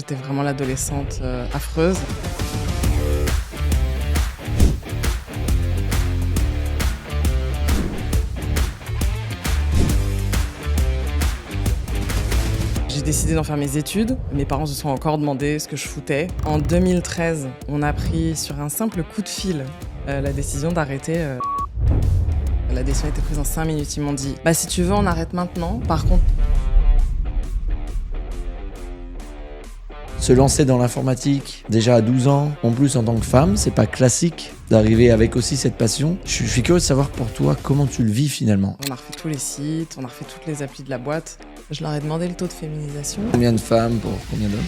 j'étais vraiment l'adolescente affreuse. J'ai décidé d'en faire mes études. Mes parents se sont encore demandé ce que je foutais. En 2013, on a pris sur un simple coup de fil la décision d'arrêter. La décision a été prise en 5 minutes. Ils m'ont dit « si tu veux, on arrête maintenant. Par contre… » Se lancer dans l'informatique, déjà à 12 ans, en plus en tant que femme, c'est pas classique d'arriver avec aussi cette passion. Je suis curieux de savoir pour toi comment tu le vis finalement. On a refait tous les sites, on a refait toutes les applis de la boîte. Je leur ai demandé le taux de féminisation. Combien de femmes pour combien d'hommes?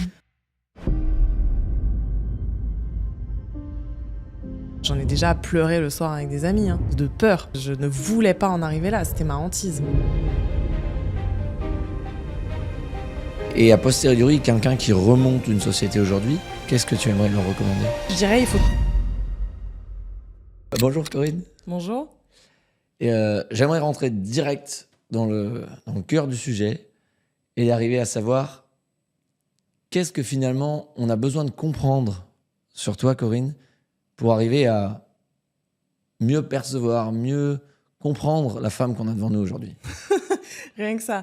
J'en ai déjà pleuré le soir avec des amis, de peur. Je ne voulais pas en arriver là, c'était ma hantise. Et a posteriori, quelqu'un qui remonte une société aujourd'hui, qu'est-ce que tu aimerais leur recommander? Je dirais il faut… Bonjour Corinne. Bonjour. Et j'aimerais rentrer direct dans le cœur du sujet et arriver à savoir qu'est-ce que finalement on a besoin de comprendre sur toi Corinne pour arriver à mieux percevoir, mieux comprendre la femme qu'on a devant nous aujourd'hui. Rien que ça.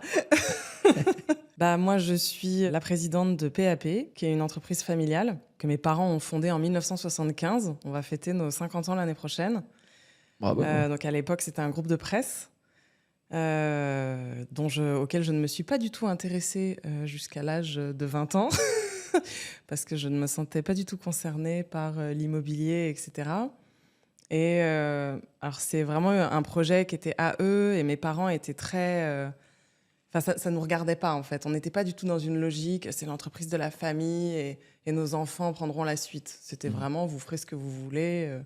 Moi, je suis la présidente de PAP, qui est une entreprise familiale que mes parents ont fondée en 1975. On va fêter nos 50 ans l'année prochaine. Bravo. Donc à l'époque, c'était un groupe de presse auquel je ne me suis pas du tout intéressée jusqu'à l'âge de 20 ans, parce que je ne me sentais pas du tout concernée par l'immobilier, etc. Et alors c'est vraiment un projet qui était à eux, et mes parents étaient très… ça ne nous regardait pas, en fait. On n'était pas du tout dans une logique, c'est l'entreprise de la famille et nos enfants prendront la suite. C'était vraiment, vous ferez ce que vous voulez.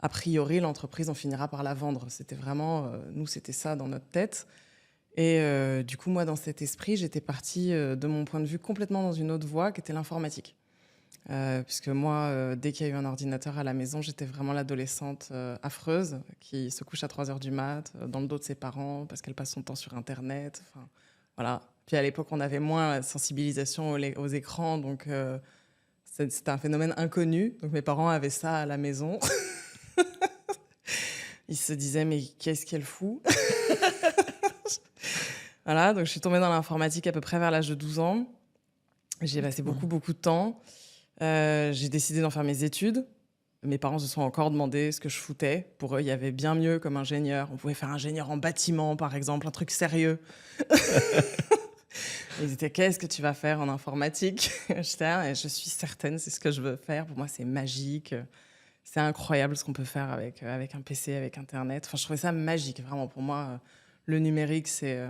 A priori, l'entreprise, on finira par la vendre. C'était vraiment, nous, c'était ça dans notre tête. Et du coup, moi, dans cet esprit, j'étais partie, de mon point de vue, complètement dans une autre voie, qui était l'informatique. Puisque moi, dès qu'il y a eu un ordinateur à la maison, j'étais vraiment l'adolescente affreuse qui se couche à 3h du mat, dans le dos de ses parents, parce qu'elle passe son temps sur Internet. Enfin, voilà. Puis à l'époque, on avait moins la sensibilisation aux écrans, donc c'était un phénomène inconnu. Donc mes parents avaient ça à la maison. Ils se disaient, mais qu'est-ce qu'elle fout? Voilà, donc je suis tombée dans l'informatique à peu près vers l'âge de 12 ans. J'y ai passé beaucoup de temps. J'ai décidé d'en faire mes études. Mes parents se sont encore demandé ce que je foutais. Pour eux, il y avait bien mieux comme ingénieur. On pouvait faire ingénieur en bâtiment, par exemple, un truc sérieux. Ils étaient, qu'est-ce que tu vas faire en informatique? Je suis certaine, c'est ce que je veux faire. Pour moi, c'est magique. C'est incroyable ce qu'on peut faire avec un PC, avec Internet. Enfin, je trouvais ça magique, vraiment. Pour moi, le numérique, c'est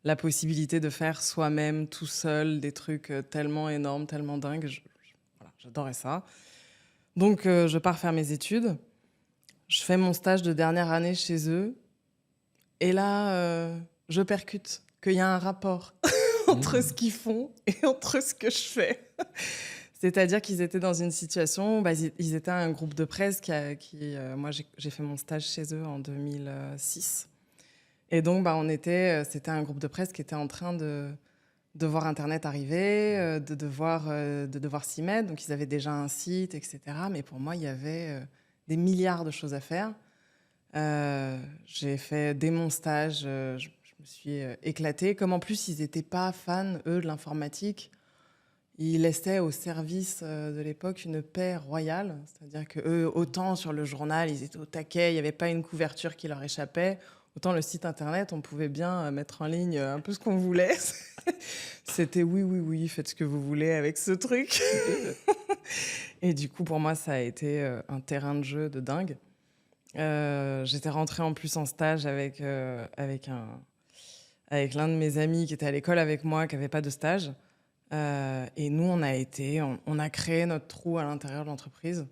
la possibilité de faire soi-même, tout seul, des trucs tellement énormes, tellement dingues. J'adorais ça. Donc, je pars faire mes études. Je fais mon stage de dernière année chez eux. Et là, je percute qu'il y a un rapport entre ce qu'ils font et entre ce que je fais. C'est-à-dire qu'ils étaient dans une situation… ils étaient un groupe de presse moi, j'ai fait mon stage chez eux en 2006. Et donc, c'était un groupe de presse qui était en train de voir Internet arriver, de devoir s'y mettre. Donc, ils avaient déjà un site, etc. Mais pour moi, il y avait des milliards de choses à faire. J'ai fait dès mon stage, je me suis éclatée. Comme en plus, ils n'étaient pas fans, eux, de l'informatique. Ils laissaient au service de l'époque une paix royale. C'est-à-dire qu'eux, autant sur le journal, ils étaient au taquet, il n'y avait pas une couverture qui leur échappait. Autant le site internet, on pouvait bien mettre en ligne un peu ce qu'on voulait. C'était oui, faites ce que vous voulez avec ce truc. Et du coup, pour moi, ça a été un terrain de jeu de dingue. J'étais rentrée en plus en stage avec l'un de mes amis qui était à l'école avec moi, qui n'avait pas de stage. Et nous, on a créé notre trou à l'intérieur de l'entreprise.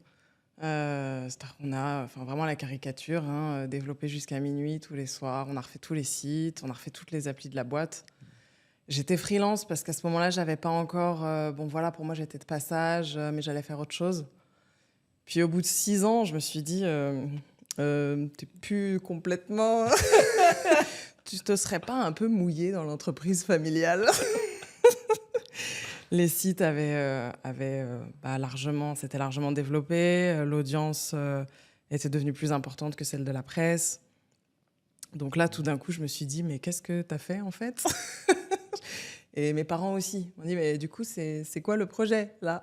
On a vraiment la caricature, développé jusqu'à minuit tous les soirs. On a refait tous les sites, on a refait toutes les applis de la boîte. J'étais freelance parce qu'à ce moment-là, j'avais pas encore… pour moi, j'étais de passage, mais j'allais faire autre chose. Puis au bout de 6 ans, je me suis dit, t'es plus complètement… Tu te serais pas un peu mouillé dans l'entreprise familiale? Les sites s'étaient largement développés. L'audience était devenue plus importante que celle de la presse. Donc là, tout d'un coup, je me suis dit, mais qu'est-ce que tu as fait, en fait? Et mes parents aussi m'ont dit, mais du coup, c'est quoi le projet, là?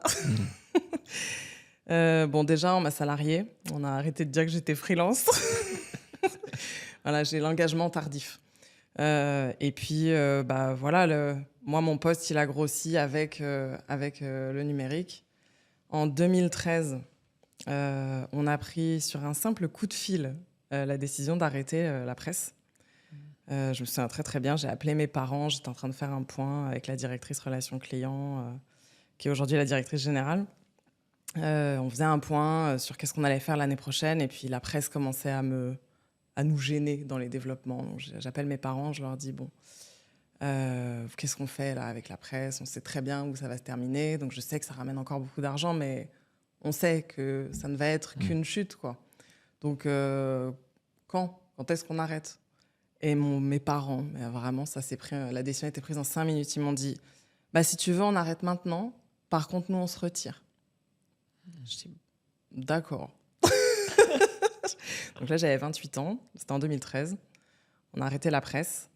Bon, déjà, on m'a salariée. On a arrêté de dire que j'étais freelance. Voilà, j'ai l'engagement tardif. Et puis, voilà, moi, mon poste, il a grossi avec le numérique. En 2013, on a pris sur un simple coup de fil la décision d'arrêter la presse. Je me souviens très très bien, j'ai appelé mes parents, j'étais en train de faire un point avec la directrice relations clients, qui est aujourd'hui la directrice générale. On faisait un point sur qu'est-ce qu'on allait faire l'année prochaine, et puis la presse commençait à nous gêner dans les développements. Donc, j'appelle mes parents, je leur dis, bon, qu'est-ce qu'on fait là avec la presse? On sait très bien où ça va se terminer, donc je sais que ça ramène encore beaucoup d'argent, mais on sait que ça ne va être qu'une chute, quoi. Donc, quand est-ce qu'on arrête? Et mes parents, mais vraiment, ça s'est pris, la décision a été prise en 5 minutes. Ils m'ont dit, bah, si tu veux, on arrête maintenant. Par contre, nous, on se retire. Je dis, d'accord. Donc là, j'avais 28 ans. C'était en 2013. On a arrêté la presse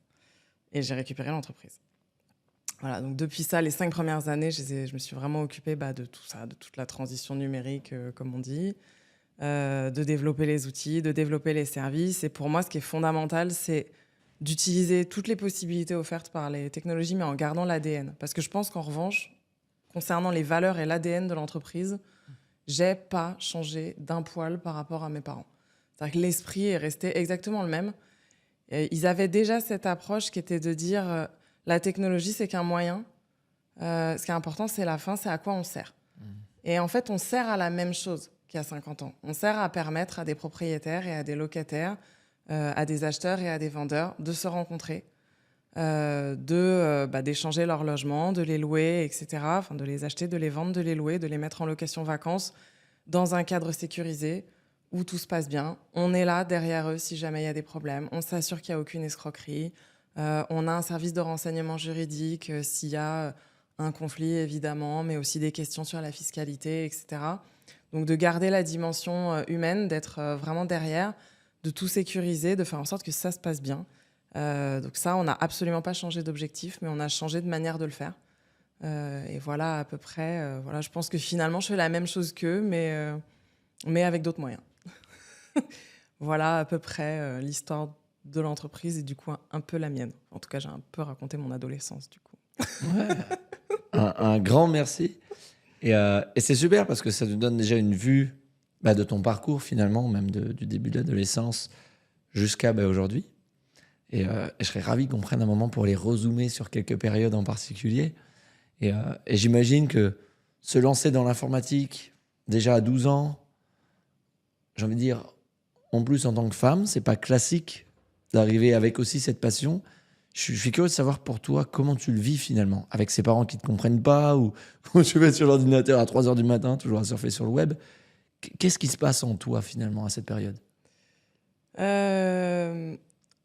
et j'ai récupéré l'entreprise. Voilà, donc depuis ça, les 5 premières années, je me suis vraiment occupée de tout ça, de toute la transition numérique, comme on dit, de développer les outils, de développer les services. Et pour moi, ce qui est fondamental, c'est d'utiliser toutes les possibilités offertes par les technologies, mais en gardant l'ADN. Parce que je pense qu'en revanche, concernant les valeurs et l'ADN de l'entreprise, j'ai pas changé d'un poil par rapport à mes parents. C'est-à-dire que l'esprit est resté exactement le même. Et ils avaient déjà cette approche qui était de dire la technologie, c'est qu'un moyen. Ce qui est important, c'est la fin, c'est à quoi on sert. Et en fait, on sert à la même chose qu'il y a 50 ans. On sert à permettre à des propriétaires et à des locataires, à des acheteurs et à des vendeurs de se rencontrer, d'échanger leur logement, de les louer, etc. Enfin, de les acheter, de les vendre, de les louer, de les mettre en location vacances dans un cadre sécurisé où tout se passe bien. On est là derrière eux si jamais il y a des problèmes. On s'assure qu'il n'y a aucune escroquerie. On a un service de renseignement juridique s'il y a un conflit, évidemment, mais aussi des questions sur la fiscalité, etc. Donc de garder la dimension humaine, d'être vraiment derrière, de tout sécuriser, de faire en sorte que ça se passe bien. Donc ça, on n'a absolument pas changé d'objectif, mais on a changé de manière de le faire. Et voilà à peu près, voilà, je pense que finalement, je fais la même chose qu'eux, mais avec d'autres moyens. Voilà à peu près l'histoire de l'entreprise et du coup un peu la mienne. En tout cas, j'ai un peu raconté mon adolescence du coup. Ouais. Un grand merci. Et c'est super parce que ça nous donne déjà une vue de ton parcours finalement, même du début de l'adolescence jusqu'à aujourd'hui. Et je serais ravi qu'on prenne un moment pour les rezoomer sur quelques périodes en particulier. Et j'imagine que se lancer dans l'informatique déjà à 12 ans, j'ai envie de dire, en plus en tant que femme, c'est pas classique d'arriver avec aussi cette passion. Je suis curieux de savoir pour toi comment tu le vis finalement, avec ces parents qui ne te comprennent pas ou tu vas sur l'ordinateur à 3h du matin, toujours à surfer sur le web. Qu'est-ce qui se passe en toi finalement à cette période?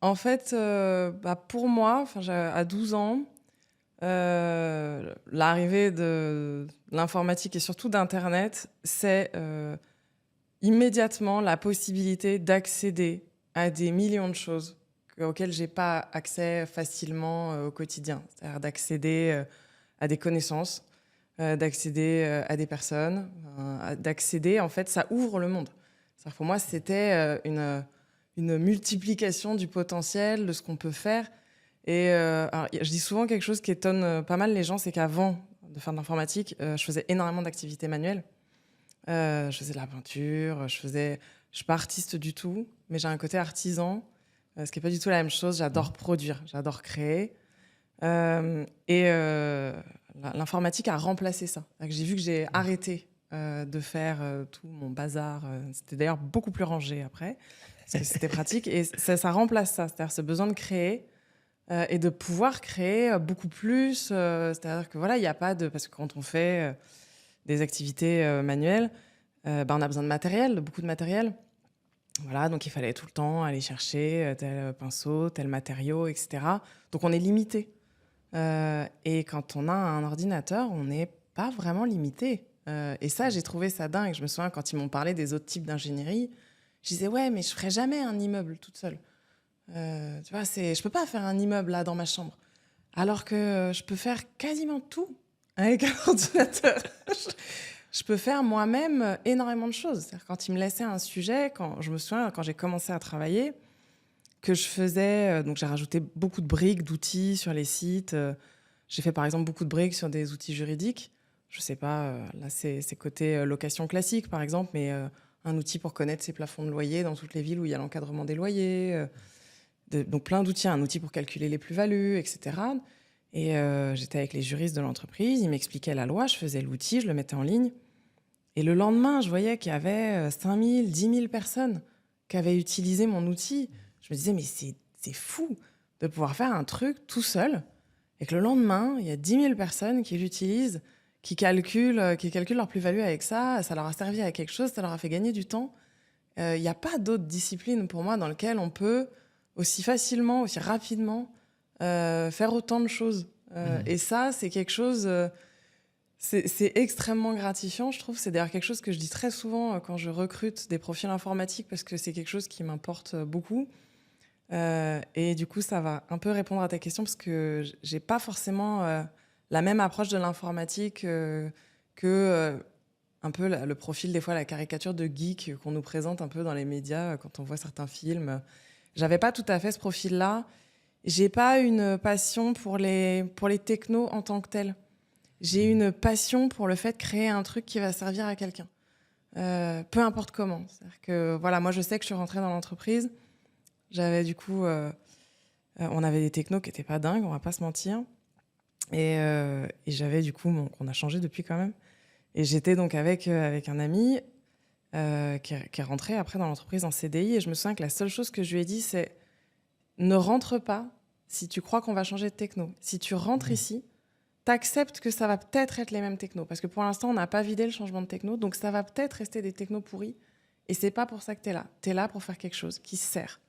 En fait, pour moi, à 12 ans, l'arrivée de l'informatique et surtout d'Internet, c'est immédiatement la possibilité d'accéder à des millions de choses auxquelles j'ai pas accès facilement au quotidien. C'est-à-dire d'accéder à des connaissances, d'accéder à des personnes, d'accéder, en fait, ça ouvre le monde. C'est-à-dire pour moi, c'était une multiplication du potentiel, de ce qu'on peut faire. Et alors, je dis souvent quelque chose qui étonne pas mal les gens, c'est qu'avant de faire de l'informatique, je faisais énormément d'activités manuelles. Je faisais de la peinture, je suis pas artiste du tout, mais j'ai un côté artisan, ce qui est pas du tout la même chose. J'adore produire, j'adore créer. L'informatique a remplacé ça. J'ai vu que j'ai arrêté de faire tout mon bazar. C'était d'ailleurs beaucoup plus rangé après, parce que c'était pratique. Et ça remplace ça, c'est-à-dire ce besoin de créer et de pouvoir créer beaucoup plus. C'est-à-dire que voilà, il n'y a pas de... Parce que quand on fait des activités manuelles, on a besoin de matériel, de beaucoup de matériel. Voilà, donc il fallait tout le temps aller chercher tel pinceau, tel matériau, etc. Donc on est limité Et quand on a un ordinateur, on n'est pas vraiment limité. Et ça, j'ai trouvé ça dingue. Je me souviens quand ils m'ont parlé des autres types d'ingénierie, je disais ouais, mais je ferai jamais un immeuble toute seule. Tu vois, je peux pas faire un immeuble là dans ma chambre. Alors que je peux faire quasiment tout avec un ordinateur. Je peux faire moi-même énormément de choses. C'est-à-dire, quand ils me laissaient un sujet, je me souviens, quand j'ai commencé à travailler, que je faisais, donc j'ai rajouté beaucoup de briques, d'outils sur les sites. J'ai fait par exemple beaucoup de briques sur des outils juridiques. Je sais pas, là c'est côté location classique par exemple, mais un outil pour connaître ses plafonds de loyer dans toutes les villes où il y a l'encadrement des loyers. Donc plein d'outils, un outil pour calculer les plus-values, etc. Et j'étais avec les juristes de l'entreprise, ils m'expliquaient la loi, je faisais l'outil, je le mettais en ligne. Et le lendemain, je voyais qu'il y avait 5 000, 10 000 personnes qui avaient utilisé mon outil. Je me disais, mais c'est fou de pouvoir faire un truc tout seul et que le lendemain, il y a 10 000 personnes qui l'utilisent, qui calculent leur plus-value avec ça, ça leur a servi à quelque chose, ça leur a fait gagner du temps. Il n'y a pas d'autre discipline pour moi dans laquelle on peut aussi facilement, aussi rapidement faire autant de choses. Et ça, c'est quelque chose... c'est extrêmement gratifiant, je trouve. C'est d'ailleurs quelque chose que je dis très souvent quand je recrute des profils informatiques parce que c'est quelque chose qui m'importe beaucoup. Et du coup, ça va un peu répondre à ta question parce que j'ai pas forcément la même approche de l'informatique que un peu le profil, des fois, la caricature de geek qu'on nous présente un peu dans les médias quand on voit certains films. J'avais pas tout à fait ce profil-là. J'ai pas une passion pour les technos en tant que tels. J'ai une passion pour le fait de créer un truc qui va servir à quelqu'un. Peu importe comment. C'est-à-dire que, voilà, moi, je sais que je suis rentrée dans l'entreprise. J'avais du coup... on avait des technos qui n'étaient pas dingues, on va pas se mentir. Et j'avais du coup... qu'on a changé depuis quand même. Et j'étais donc avec un ami qui est rentré après dans l'entreprise en CDI. Et je me souviens que la seule chose que je lui ai dit, c'est ne rentre pas si tu crois qu'on va changer de techno. Si tu rentres ici, t'acceptes que ça va peut-être être les mêmes technos. Parce que pour l'instant, on n'a pas vidé le changement de techno. Donc ça va peut-être rester des technos pourris. Et c'est pas pour ça que t'es là. T'es là pour faire quelque chose qui sert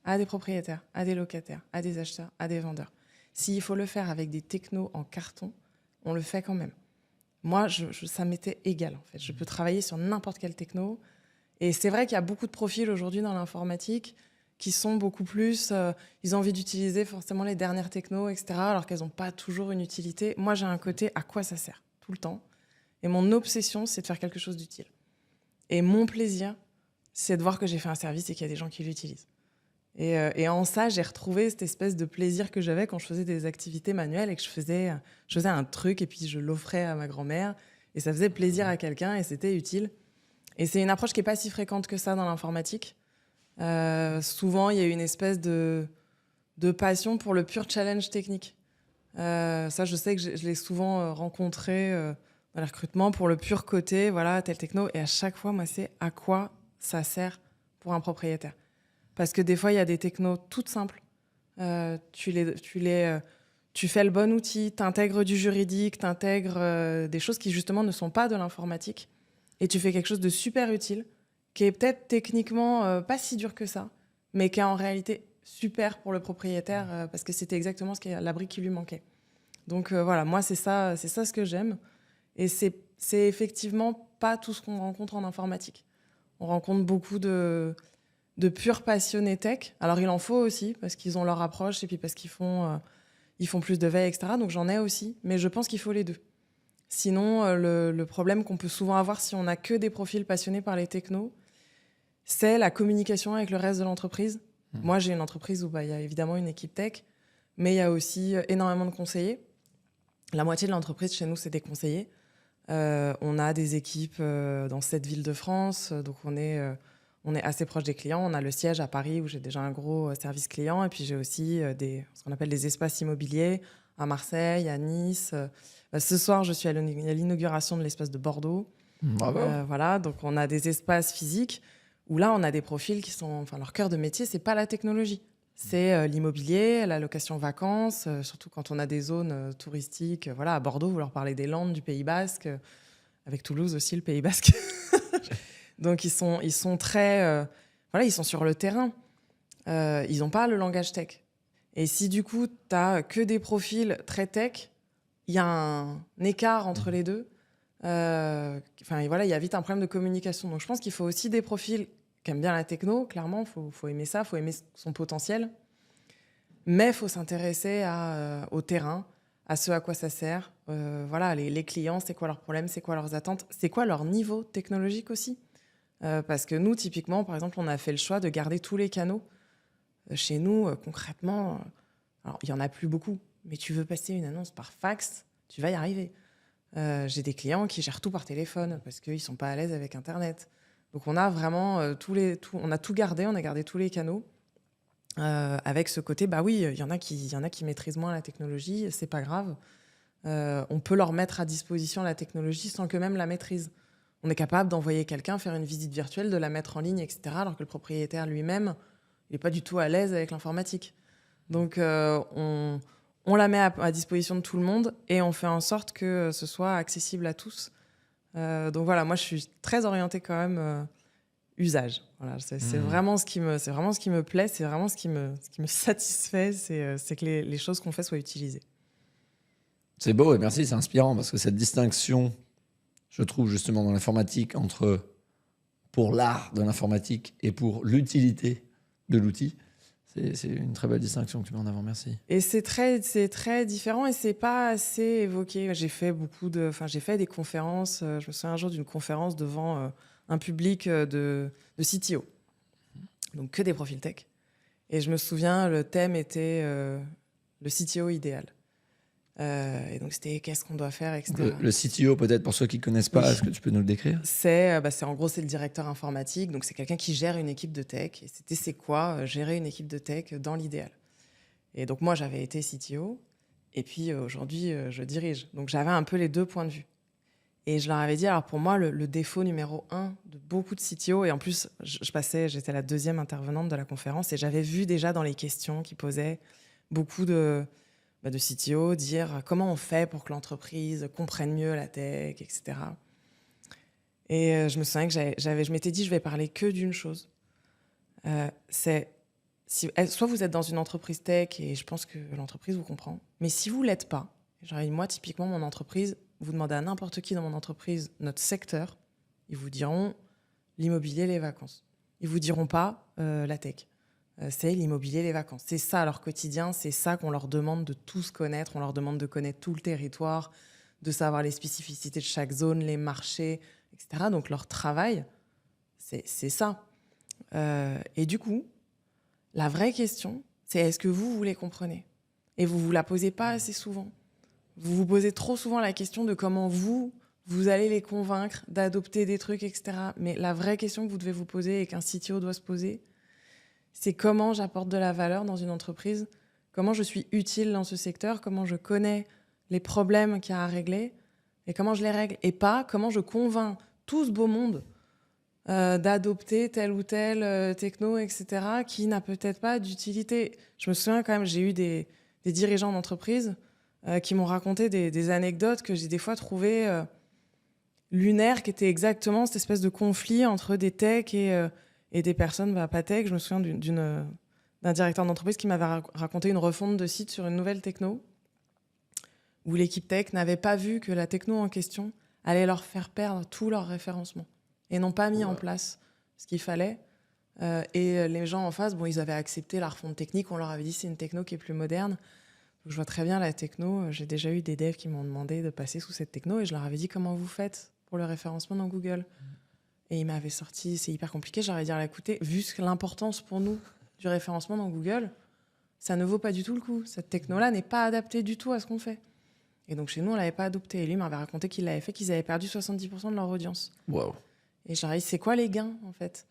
à des propriétaires, à des locataires, à des acheteurs, à des vendeurs. S'il faut le faire avec des technos en carton, on le fait quand même. Moi, ça m'était égal, en fait. Je peux travailler sur n'importe quelle techno. Et c'est vrai qu'il y a beaucoup de profils aujourd'hui dans l'informatique qui sont beaucoup plus... ils ont envie d'utiliser forcément les dernières technos, etc., alors qu'elles n'ont pas toujours une utilité. Moi, j'ai un côté à quoi ça sert, tout le temps. Et mon obsession, c'est de faire quelque chose d'utile. Et mon plaisir, c'est de voir que j'ai fait un service et qu'il y a des gens qui l'utilisent. Et en ça, j'ai retrouvé cette espèce de plaisir que j'avais quand je faisais des activités manuelles et que je faisais un truc et puis je l'offrais à ma grand-mère. Et ça faisait plaisir à quelqu'un et c'était utile. Et c'est une approche qui n'est pas si fréquente que ça dans l'informatique. Souvent, il y a une espèce de passion pour le pur challenge technique. Ça, je sais que je l'ai souvent rencontré dans les recrutements pour le pur côté, voilà, tel techno. Et à chaque fois, moi, c'est à quoi ça sert pour un propriétaire. Parce que des fois, il y a des technos toutes simples. Tu fais le bon outil, tu intègres du juridique, tu intègres des choses qui, justement, ne sont pas de l'informatique. Et tu fais quelque chose de super utile, qui est peut-être techniquement pas si dur que ça, mais qui est en réalité super pour le propriétaire, parce que c'était exactement la brique qui lui manquait. Donc voilà, moi, c'est ça ce que j'aime. Et c'est effectivement pas tout ce qu'on rencontre en informatique. On rencontre beaucoup de purs passionnés tech. Alors, il en faut aussi, parce qu'ils ont leur approche et puis parce qu'ils font plus de veille, etc. Donc, j'en ai aussi. Mais je pense qu'il faut les deux. Sinon, le problème qu'on peut souvent avoir si on n'a que des profils passionnés par les technos, c'est la communication avec le reste de l'entreprise. Moi, j'ai une entreprise où il y a évidemment une équipe tech, mais il y a aussi énormément de conseillers. La moitié de l'entreprise chez nous, c'est des conseillers. On a des équipes dans 7 villes de France, donc on est assez proche des clients. On a le siège à Paris où j'ai déjà un gros service client. Et puis j'ai aussi ce qu'on appelle des espaces immobiliers à Marseille, à Nice. Ce soir, je suis à l'inauguration de l'espace de Bordeaux. Bravo. Voilà, donc on a des espaces physiques où là, on a des profils qui sont... Enfin, leur cœur de métier, c'est pas la technologie. C'est l'immobilier, la location vacances, surtout quand on a des zones touristiques. Voilà, à Bordeaux, vous leur parlez des Landes, du Pays Basque, avec Toulouse aussi, le Pays Basque. Donc, ils sont très... voilà, ils sont sur le terrain. Ils n'ont pas le langage tech. Et si du coup, tu n'as que des profils très tech, il y a un écart entre les deux. Voilà, il y a vite un problème de communication. Donc je pense qu'il faut aussi des profils qui aiment bien la techno, clairement, faut aimer ça, faut aimer son potentiel. Mais il faut s'intéresser au terrain, à ce à quoi ça sert. Voilà, les clients, c'est quoi leurs problèmes, c'est quoi leurs attentes, c'est quoi leur niveau technologique aussi. Parce que nous, typiquement, par exemple, on a fait le choix de garder tous les canaux. Chez nous, concrètement, alors il n'y en a plus beaucoup, mais tu veux passer une annonce par fax, tu vas y arriver. J'ai des clients qui gèrent tout par téléphone parce qu'ils ne sont pas à l'aise avec Internet. Donc on a vraiment on a tout gardé, on a gardé tous les canaux. Avec ce côté, bah oui, il y en a qui maîtrisent moins la technologie, c'est pas grave. On peut leur mettre à disposition la technologie sans qu'eux-mêmes la maîtrisent. On est capable d'envoyer quelqu'un faire une visite virtuelle, de la mettre en ligne, etc., alors que le propriétaire lui-même, il n'est pas du tout à l'aise avec l'informatique. Donc on la met à disposition de tout le monde et on fait en sorte que ce soit accessible à tous. Donc voilà, moi je suis très orientée quand même usage. Voilà, c'est vraiment ce qui me plaît, c'est vraiment ce qui me satisfait, c'est que les choses qu'on fait soient utilisées. C'est beau et merci, c'est inspirant parce que cette distinction, je trouve justement dans l'informatique entre pour l'art de l'informatique et pour l'utilité de l'outil, c'est une très belle distinction que tu mets en avant, merci. Et c'est très différent et c'est pas assez évoqué. J'ai fait des conférences. Je me souviens un jour d'une conférence devant un public de CTO, donc que des profils tech. Et je me souviens, le thème était le CTO idéal. Et donc c'était qu'est-ce qu'on doit faire, etc. Le CTO, peut-être pour ceux qui ne connaissent pas, oui. Est-ce que tu peux nous le décrire ? En gros, c'est le directeur informatique, donc c'est quelqu'un qui gère une équipe de tech. Et c'est quoi gérer une équipe de tech dans l'idéal. Et donc moi, j'avais été CTO, et puis aujourd'hui, je dirige. Donc j'avais un peu les deux points de vue. Et je leur avais dit, alors pour moi, le défaut numéro 1 de beaucoup de CTO, et en plus, j'étais la deuxième intervenante de la conférence, et j'avais vu déjà dans les questions qui posaient beaucoup de CTO dire comment on fait pour que l'entreprise comprenne mieux la tech, etc. Et je me souviens que je m'étais dit, je vais parler que d'une chose. Soit vous êtes dans une entreprise tech et je pense que l'entreprise vous comprend, mais si vous ne l'êtes pas, genre moi typiquement mon entreprise, vous demandez à n'importe qui dans mon entreprise notre secteur, ils vous diront l'immobilier, les vacances. Ils vous diront pas la tech. C'est l'immobilier, les vacances. C'est ça leur quotidien, c'est ça qu'on leur demande de tous connaître. On leur demande de connaître tout le territoire, de savoir les spécificités de chaque zone, les marchés, etc. Donc leur travail, c'est ça. Et du coup, la vraie question, c'est est-ce que vous les comprenez ? Et vous la posez pas assez souvent. Vous vous posez trop souvent la question de comment vous allez les convaincre d'adopter des trucs, etc. Mais la vraie question que vous devez vous poser et qu'un CTO doit se poser, c'est comment j'apporte de la valeur dans une entreprise, comment je suis utile dans ce secteur, comment je connais les problèmes qu'il y a à régler et comment je les règle. Et pas comment je convainc tout ce beau monde d'adopter telle ou telle techno, etc., qui n'a peut-être pas d'utilité. Je me souviens quand même, j'ai eu des dirigeants d'entreprise qui m'ont raconté des anecdotes que j'ai des fois trouvées lunaires, qui étaient exactement cette espèce de conflit entre des techs et des personnes pas tech. Je me souviens d'un directeur d'entreprise qui m'avait raconté une refonte de site sur une nouvelle techno où l'équipe tech n'avait pas vu que la techno en question allait leur faire perdre tout leur référencement et n'ont pas mis en place ce qu'il fallait. Et les gens en face, ils avaient accepté la refonte technique. On leur avait dit c'est une techno qui est plus moderne. Donc, je vois très bien la techno. J'ai déjà eu des devs qui m'ont demandé de passer sous cette techno et je leur avais dit comment vous faites pour le référencement dans Google. Et ils m'avaient sorti, c'est hyper compliqué. J'aurais dit, écoutez, vu l'importance pour nous du référencement dans Google, ça ne vaut pas du tout le coup. Cette techno-là n'est pas adaptée du tout à ce qu'on fait. Et donc, chez nous, on ne l'avait pas adoptée. Et lui m'avait raconté qu'il l'avait fait, qu'ils avaient perdu 70% de leur audience. Wow. Et j'aurais dit, c'est quoi les gains, en fait ?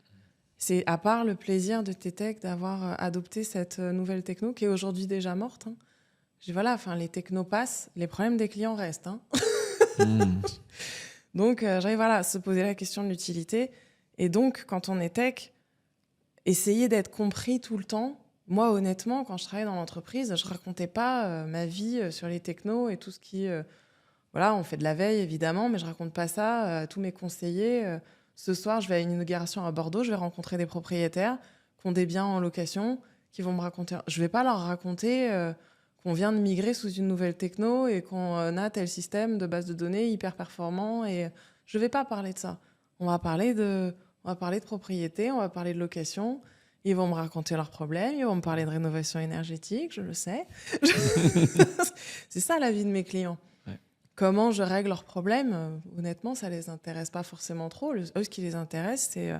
C'est à part le plaisir de tes techs d'avoir adopté cette nouvelle techno, qui est aujourd'hui déjà morte. Hein. Je dis, les technos passent, les problèmes des clients restent. Hein. Donc, j'arrive à se poser la question de l'utilité. Et donc, quand on est tech, essayer d'être compris tout le temps. Moi, honnêtement, quand je travaillais dans l'entreprise, je racontais pas ma vie sur les technos et tout ce qui... on fait de la veille, évidemment, mais je raconte pas ça à tous mes conseillers. Ce soir, je vais à une inauguration à Bordeaux, je vais rencontrer des propriétaires qui ont des biens en location, qui vont me raconter. Je vais pas leur raconter qu'on vient de migrer sous une nouvelle techno et qu'on a tel système de base de données hyper performant. Et je vais pas parler de ça. On va parler de propriété, on va parler de location. Ils vont me raconter leurs problèmes, ils vont me parler de rénovation énergétique, je le sais. C'est ça la vie de mes clients. Ouais. Comment je règle leurs problèmes, honnêtement, ça les intéresse pas forcément trop. Eux, ce qui les intéresse, c'est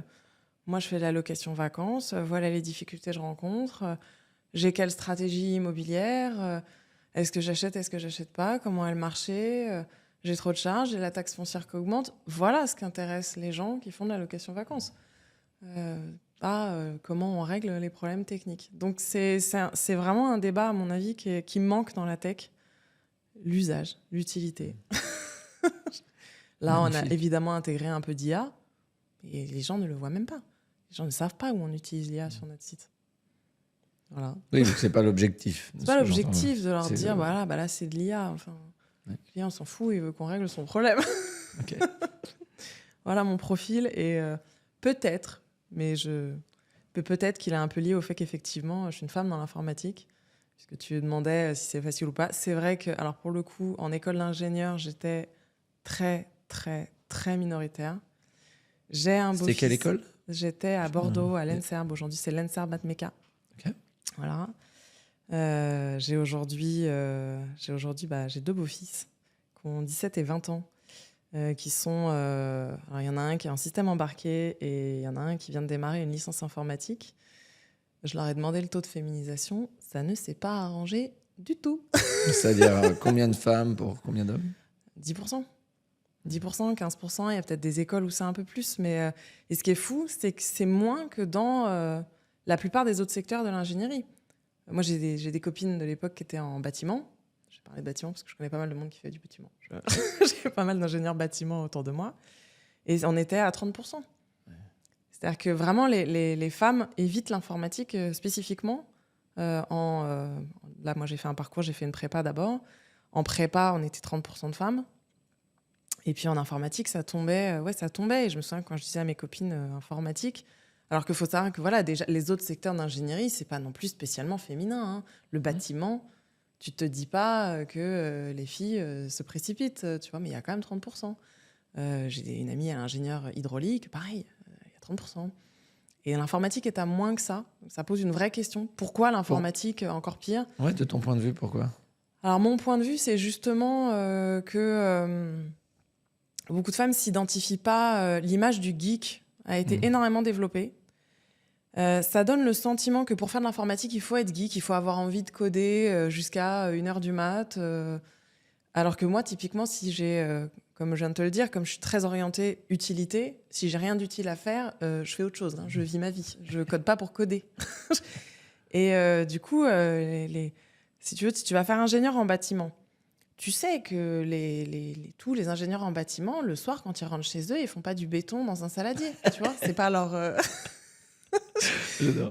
moi, je fais de la location vacances, voilà les difficultés que je rencontre, j'ai quelle stratégie immobilière, est-ce que j'achète pas, comment elle marchait, j'ai trop de charges, j'ai la taxe foncière qui augmente. Voilà ce qui intéresse les gens qui font de la location vacances. Pas comment on règle les problèmes techniques. Donc c'est vraiment un débat, à mon avis, qui manque dans la tech. L'usage, l'utilité. Là, on a Magnifique. évidemment intégré un peu d'IA, et les gens ne le voient même pas. Les gens ne savent pas où on utilise l'IA sur notre site. Voilà. Oui, donc c'est pas l'objectif. C'est pas l'objectif de leur C'est dire, voilà, bah là, c'est de l'IA. Enfin, Ouais. le client s'en fout, il veut qu'on règle son problème. Ok. Voilà mon profil. Et peut-être, peut-être qu'il est un peu lié au fait qu'effectivement, je suis une femme dans l'informatique. Puisque tu demandais si c'est facile ou pas. C'est vrai que, alors pour le coup, en école d'ingénieur, j'étais très, très, très minoritaire. J'ai un beau C'était quelle fils. école? J'étais à Bordeaux, à l'ENSERB. Aujourd'hui, c'est l'ENSERB Matmeka. Ok. Voilà. J'ai aujourd'hui, j'ai 2 beaux-fils qui ont 17 et 20 ans, qui sont... alors, il y en a un qui est en système embarqué et il y en a un qui vient de démarrer une licence informatique. Je leur ai demandé le taux de féminisation. Ça ne s'est pas arrangé du tout. C'est-à-dire combien de femmes pour combien d'hommes? 10%. 10%, 15%. Il y a peut-être des écoles où c'est un peu plus. Mais, et ce qui est fou, c'est que c'est moins que dans la plupart des autres secteurs de l'ingénierie. Moi, j'ai des copines de l'époque qui étaient en bâtiment. Je vais parler de bâtiment parce que je connais pas mal de monde qui fait du bâtiment. J'ai pas mal d'ingénieurs bâtiment autour de moi. Et on était à 30%. C'est-à-dire que vraiment, les femmes évitent l'informatique spécifiquement. Là, moi, j'ai fait un parcours, j'ai fait une prépa d'abord. En prépa, on était 30% de femmes. Et puis en informatique, ça tombait. Ça tombait. Et je me souviens quand je disais à mes copines informatique, alors qu'il faut savoir que voilà, déjà, les autres secteurs d'ingénierie, c'est pas non plus spécialement féminin. Hein. Le bâtiment, tu te dis pas que les filles se précipitent, tu vois, mais il y a quand même 30%. J'ai une amie, elle est ingénieure hydraulique, pareil, il y a 30%. Et l'informatique est à moins que ça. Ça pose une vraie question. Pourquoi l'informatique encore pire? Ouais, de ton point de vue, pourquoi? Alors mon point de vue, c'est justement que beaucoup de femmes s'identifient pas. L'image du geek a été énormément développée. Ça donne le sentiment que pour faire de l'informatique, il faut être geek, il faut avoir envie de coder jusqu'à 1h du mat. Alors que moi, typiquement, si j'ai, comme je viens de te le dire, comme je suis très orientée utilité, si j'ai rien d'utile à faire, je fais autre chose. Hein, je vis ma vie. Je code pas pour coder. Et du coup, si tu vas faire ingénieur en bâtiment, tu sais que tous les ingénieurs en bâtiment, le soir, quand ils rentrent chez eux, ils font pas du béton dans un saladier. Tu vois, c'est pas leur...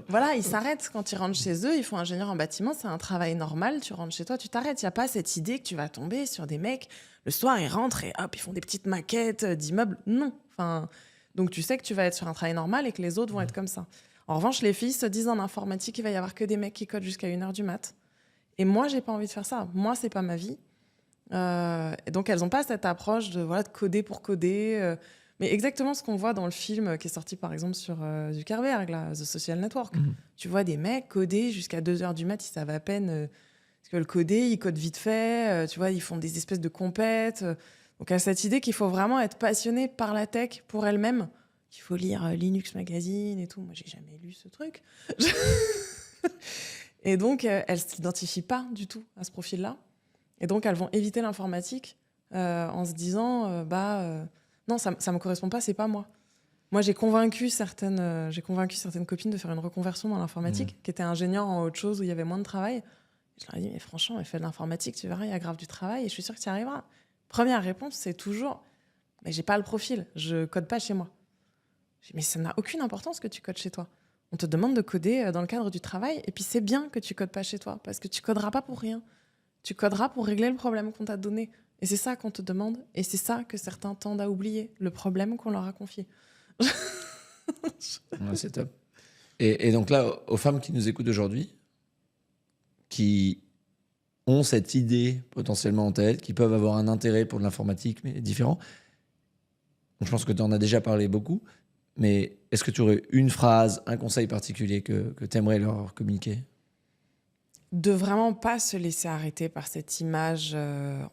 Voilà, ils s'arrêtent quand ils rentrent chez eux, ils font ingénieur en bâtiment, c'est un travail normal, tu rentres chez toi, tu t'arrêtes. Il n'y a pas cette idée que tu vas tomber sur des mecs, le soir ils rentrent et hop, ils font des petites maquettes d'immeubles. Non. Enfin, donc tu sais que tu vas être sur un travail normal et que les autres vont être comme ça. En revanche, les filles se disent en informatique, il va y avoir que des mecs qui codent jusqu'à 1h du mat. Et moi, j'ai pas envie de faire ça. Moi, c'est pas ma vie. Et donc elles n'ont pas cette approche de, voilà, de coder pour coder. Mais exactement ce qu'on voit dans le film qui est sorti par exemple sur Zuckerberg, là, The Social Network. Tu vois des mecs coder jusqu'à 2h du mat, ils savent à peine ce qu'ils veulent coder, ils codent vite fait, tu vois, ils font des espèces de compètes. Donc à cette idée qu'il faut vraiment être passionné par la tech pour elle-même, qu'il faut lire Linux Magazine et tout. Moi, j'ai jamais lu ce truc. Et donc, elles s'identifient pas du tout à ce profil-là. Et donc, elles vont éviter l'informatique en se disant, non, ça me correspond pas, c'est pas moi. Moi, j'ai convaincu certaines copines de faire une reconversion dans l'informatique, qui étaient ingénieurs en autre chose où il y avait moins de travail. Je leur ai dit, mais franchement, fais de l'informatique, tu verras, il y a grave du travail et je suis sûre que tu y arriveras. Première réponse, c'est toujours, mais j'ai pas le profil, je code pas chez moi. Je dis, mais ça n'a aucune importance que tu codes chez toi. On te demande de coder dans le cadre du travail et puis c'est bien que tu codes pas chez toi parce que tu coderas pas pour rien. Tu coderas pour régler le problème qu'on t'a donné. Et c'est ça qu'on te demande. Et c'est ça que certains tendent à oublier, le problème qu'on leur a confié. Ouais, c'est top. Et donc là, aux femmes qui nous écoutent aujourd'hui, qui ont cette idée potentiellement en tête, qui peuvent avoir un intérêt pour de l'informatique, mais différent. Donc, je pense que tu en as déjà parlé beaucoup, mais est-ce que tu aurais une phrase, un conseil particulier que tu aimerais leur communiquer? De vraiment pas se laisser arrêter par cette image.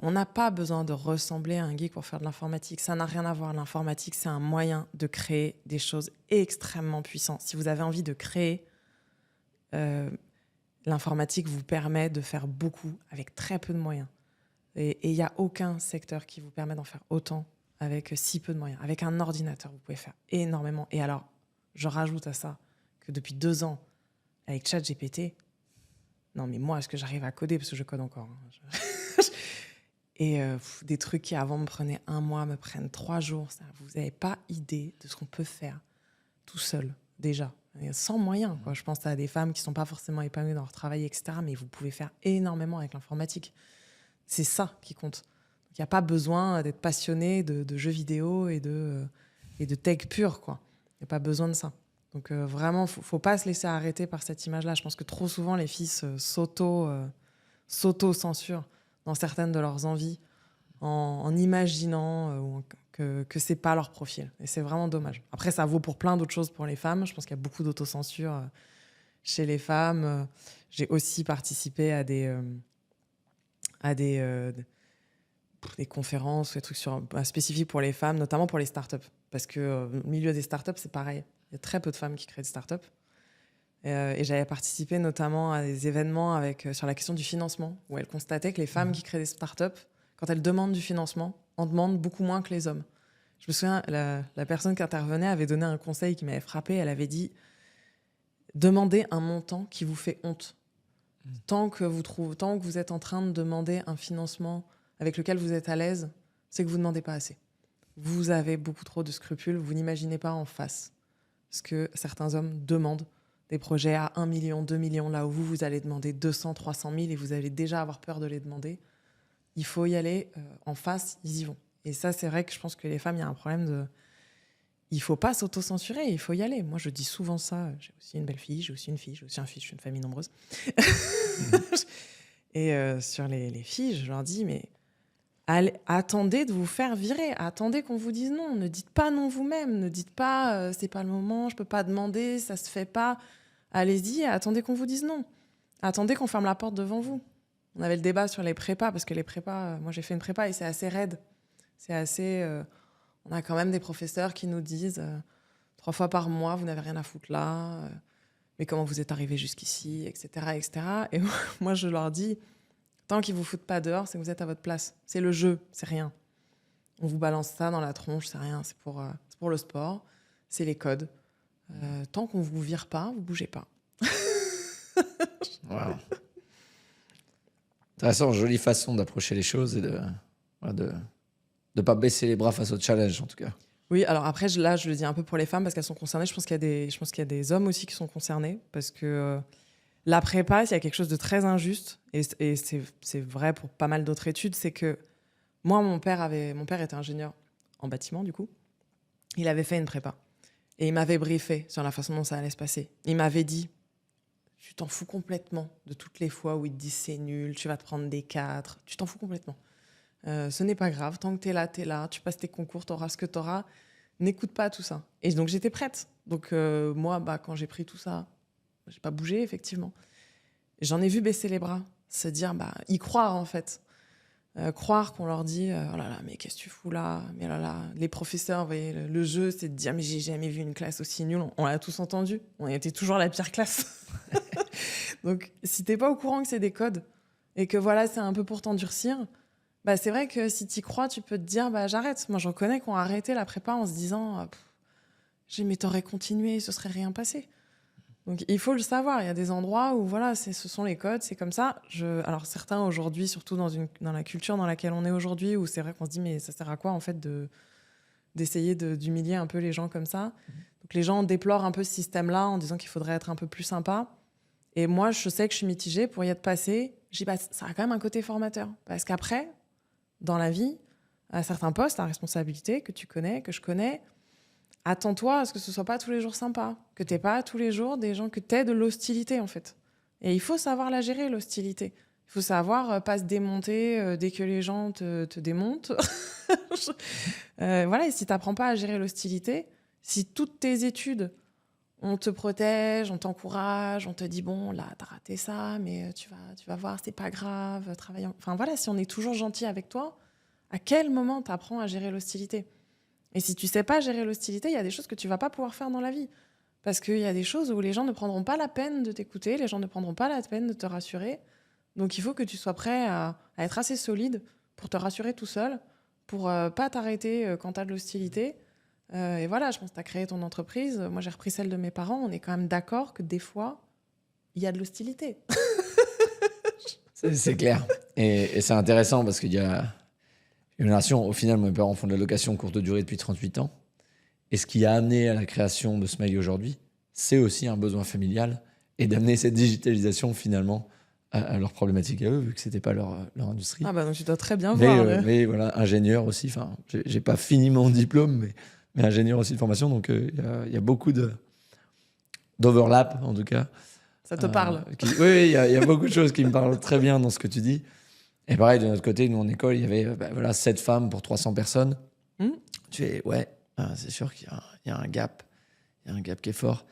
On n'a pas besoin de ressembler à un geek pour faire de l'informatique. Ça n'a rien à voir. L'informatique, c'est un moyen de créer des choses extrêmement puissantes. Si vous avez envie de créer, l'informatique vous permet de faire beaucoup avec très peu de moyens. Et il n'y a aucun secteur qui vous permet d'en faire autant avec si peu de moyens. Avec un ordinateur, vous pouvez faire énormément. Et alors, je rajoute à ça que depuis 2 ans, avec ChatGPT, non, mais moi, est-ce que j'arrive à coder? Parce que je code encore. Et des trucs qui avant me prenaient 1 mois, me prennent 3 jours. Ça, vous n'avez pas idée de ce qu'on peut faire tout seul, déjà. Sans moyens, quoi. Je pense à des femmes qui ne sont pas forcément épanouies dans leur travail, etc. Mais vous pouvez faire énormément avec l'informatique. C'est ça qui compte. Il n'y a pas besoin d'être passionné de jeux vidéo et de tech pure, quoi. Il n'y a pas besoin de ça. Donc vraiment, il ne faut pas se laisser arrêter par cette image-là. Je pense que trop souvent, les filles s'auto-censurent dans certaines de leurs envies en imaginant que ce n'est pas leur profil. Et c'est vraiment dommage. Après, ça vaut pour plein d'autres choses pour les femmes. Je pense qu'il y a beaucoup d'autocensure chez les femmes. J'ai aussi participé à des conférences ou des trucs spécifiques pour les femmes, notamment pour les startups. Parce que le milieu des startups, c'est pareil. Il y a très peu de femmes qui créent des startups. Et j'avais participé notamment à des événements sur la question du financement, où elles constataient que les femmes qui créent des startups, quand elles demandent du financement, en demandent beaucoup moins que les hommes. Je me souviens, la personne qui intervenait avait donné un conseil qui m'avait frappé. Elle avait dit « Demandez un montant qui vous fait honte. Tant que vous êtes en train de demander un financement avec lequel vous êtes à l'aise, c'est que vous ne demandez pas assez. Vous avez beaucoup trop de scrupules, vous n'imaginez pas en face ce que certains hommes demandent, des projets à 1 million, 2 millions, là où vous allez demander 200, 300 000 et vous allez déjà avoir peur de les demander. Il faut y aller en face, ils y vont. Et ça, c'est vrai que je pense que les femmes, il y a un problème de... Il ne faut pas s'auto-censurer, il faut y aller. Moi, je dis souvent ça. J'ai aussi une belle fille, j'ai aussi une fille, j'ai aussi un fils, je suis une famille nombreuse. Et sur les filles, je leur dis, mais attendez de vous faire virer, attendez qu'on vous dise non. Ne dites pas non vous-même, ne dites pas c'est pas le moment, je peux pas demander, ça se fait pas. Allez-y, attendez qu'on vous dise non. Attendez qu'on ferme la porte devant vous. On avait le débat sur les prépas, parce que les prépas, moi j'ai fait une prépa et c'est assez raide. C'est assez... on a quand même des professeurs qui nous disent 3 fois par mois, vous n'avez rien à foutre là, mais comment vous êtes arrivé jusqu'ici, etc., etc. Et moi je leur dis, tant qu'ils vous foutent pas dehors, c'est que vous êtes à votre place. C'est le jeu, c'est rien. On vous balance ça dans la tronche, c'est rien. C'est pour le sport, c'est les codes. Tant qu'on vous vire pas, vous bougez pas. Wow. Intéressant, jolie façon d'approcher les choses et de pas baisser les bras face au challenge, en tout cas. Oui, alors après, je le dis un peu pour les femmes parce qu'elles sont concernées. Je pense qu'il y a des hommes aussi qui sont concernés parce que la prépa, il y a quelque chose de très injuste et c'est vrai pour pas mal d'autres études, c'est que moi, mon père était ingénieur en bâtiment, du coup. Il avait fait une prépa et il m'avait briefé sur la façon dont ça allait se passer. Il m'avait dit, tu t'en fous complètement de toutes les fois où ils te disent c'est nul, tu vas te prendre des 4, tu t'en fous complètement. Ce n'est pas grave, tant que t'es là, tu passes tes concours, t'auras ce que t'auras, n'écoute pas tout ça. Et donc j'étais prête. Donc moi, quand j'ai pris tout ça, j'ai pas bougé, effectivement. J'en ai vu baisser les bras, se dire, y croire en fait. Croire qu'on leur dit, oh là là, mais qu'est-ce que tu fous là? Mais là là, les professeurs, vous voyez, le jeu, c'est de dire, mais j'ai jamais vu une classe aussi nulle. On l'a tous entendu. On était toujours la pire classe. Donc, si t'es pas au courant que c'est des codes et que voilà, c'est un peu pour t'endurcir, c'est vrai que si t'y crois, tu peux te dire, j'arrête. Moi, j'en connais qui ont arrêté la prépa en se disant, mais t'aurais continué, il se serait rien passé. Donc, il faut le savoir. Il y a des endroits où, voilà, ce sont les codes, c'est comme ça. Alors, certains, aujourd'hui, surtout dans la culture dans laquelle on est aujourd'hui, où c'est vrai qu'on se dit, mais ça sert à quoi, en fait, d'essayer d'humilier un peu les gens comme ça. Donc, les gens déplorent un peu ce système-là en disant qu'il faudrait être un peu plus sympa. Et moi, je sais que je suis mitigée. Pour y être passée, je dis, ça a quand même un côté formateur. Parce qu'après, dans la vie, à certains postes à responsabilité que tu connais, que je connais, attends-toi à ce que ce soit pas tous les jours sympa, que t'aies pas tous les jours des gens que t'aies de l'hostilité en fait. Et il faut savoir la gérer, l'hostilité. Il faut savoir pas se démonter dès que les gens te démontent. Voilà, et si t'apprends pas à gérer l'hostilité, si toutes tes études, on te protège, on t'encourage, on te dit bon là t'as raté ça, mais tu vas voir, c'est pas grave, travaille. Enfin voilà, si on est toujours gentil avec toi, à quel moment t'apprends à gérer l'hostilité? Et si tu sais pas gérer l'hostilité, il y a des choses que tu vas pas pouvoir faire dans la vie. Parce qu'il y a des choses où les gens ne prendront pas la peine de t'écouter, les gens ne prendront pas la peine de te rassurer. Donc il faut que tu sois prêt à être assez solide pour te rassurer tout seul, pour pas t'arrêter quand tu as de l'hostilité. Et voilà, je pense que tu as créé ton entreprise. Moi, j'ai repris celle de mes parents. On est quand même d'accord que des fois, il y a de l'hostilité. C'est clair. Et c'est intéressant parce qu'il y a une relation. Au final, mes parents font de la location courte durée depuis 38 ans. Et ce qui a amené à la création de Smiley aujourd'hui, c'est aussi un besoin familial et d'amener cette digitalisation finalement à leurs problématiques à eux, vu que c'était pas leur industrie. Ah bah donc tu dois très bien voir. Mais voilà, ingénieur aussi. Enfin, j'ai pas fini mon diplôme, mais ingénieur aussi de formation. Donc il y a beaucoup d'overlap en tout cas. Ça te parle. Oui, il y a beaucoup de choses qui me parlent très bien dans ce que tu dis. Et pareil, de notre côté, nous en école, il y avait 7 femmes pour 300 personnes. Tu fais, ouais, c'est sûr qu'il y a un gap. Il y a un gap qui est fort.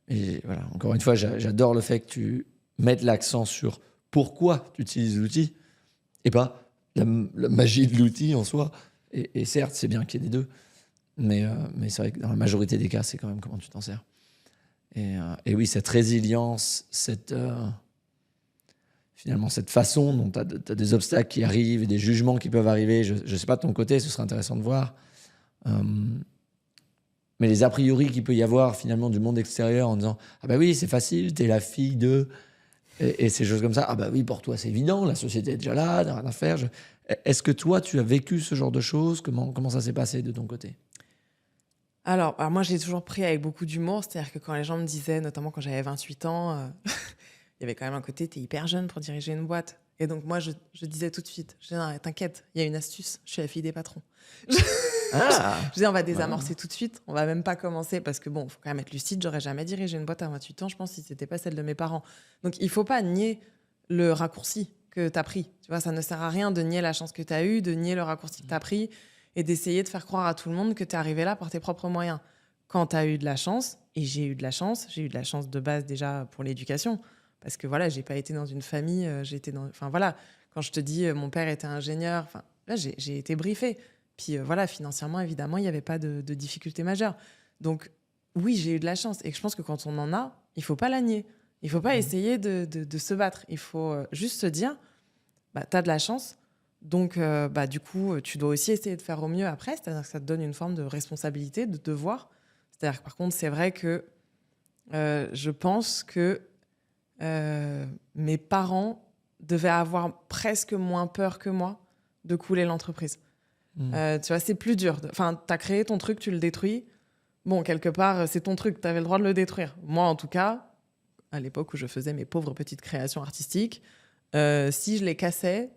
Et voilà, encore une fois, j'adore le fait que tu mettes l'accent sur pourquoi tu utilises l'outil et pas la magie de l'outil en soi. Et certes, c'est bien qu'il y ait des deux. Mais c'est vrai que dans la majorité des cas, c'est quand même comment tu t'en sers. Et oui, cette résilience, finalement, cette façon dont tu as des obstacles qui arrivent et des jugements qui peuvent arriver. Je ne sais pas de ton côté, ce serait intéressant de voir. Mais les a priori qu'il peut y avoir finalement du monde extérieur en disant « Ah bah oui, c'est facile, t'es la fille de... » et ces choses comme ça. « Ah bah oui, pour toi, c'est évident, la société est déjà là, t'as rien à faire. » Est-ce que toi, tu as vécu ce genre de choses? Comment ça s'est passé de ton côté? Alors, moi, j'ai toujours pris avec beaucoup d'humour. C'est-à-dire que quand les gens me disaient, notamment quand j'avais 28 ans, il y avait quand même un côté, t'es hyper jeune pour diriger une boîte. Et donc, moi, je disais tout de suite, je disais, non, t'inquiète, il y a une astuce, je suis la fille des patrons. Je disais, on va désamorcer tout de suite, on va même pas commencer, parce que bon, il faut quand même être lucide, j'aurais jamais dirigé une boîte à 28 ans, je pense, si c'était pas celle de mes parents. Donc, il faut pas nier le raccourci que t'as pris. Tu vois, ça ne sert à rien de nier la chance que t'as eue, de nier le raccourci que t'as pris, et d'essayer de faire croire à tout le monde que t'es arrivé là par tes propres moyens. Quand t'as eu de la chance, et j'ai eu de la chance de base déjà pour l'éducation, parce que voilà, j'ai pas été dans une famille, enfin voilà, quand je te dis mon père était ingénieur, enfin là j'ai été briefée. Puis voilà, financièrement évidemment, il n'y avait pas de difficultés majeures. Donc oui, j'ai eu de la chance et je pense que quand on en a, il faut pas la nier. Il faut pas essayer de se battre. Il faut juste se dire, bah t'as de la chance, donc bah du coup tu dois aussi essayer de faire au mieux après. C'est-à-dire que ça te donne une forme de responsabilité, de devoir. C'est-à-dire que par contre, c'est vrai que je pense que mes parents devaient avoir presque moins peur que moi de couler l'entreprise. Tu vois, c'est plus dur. Enfin, t'as créé ton truc, tu le détruis. Bon, quelque part, c'est ton truc, t'avais le droit de le détruire. Moi, en tout cas, à l'époque où je faisais mes pauvres petites créations artistiques, si je les cassais,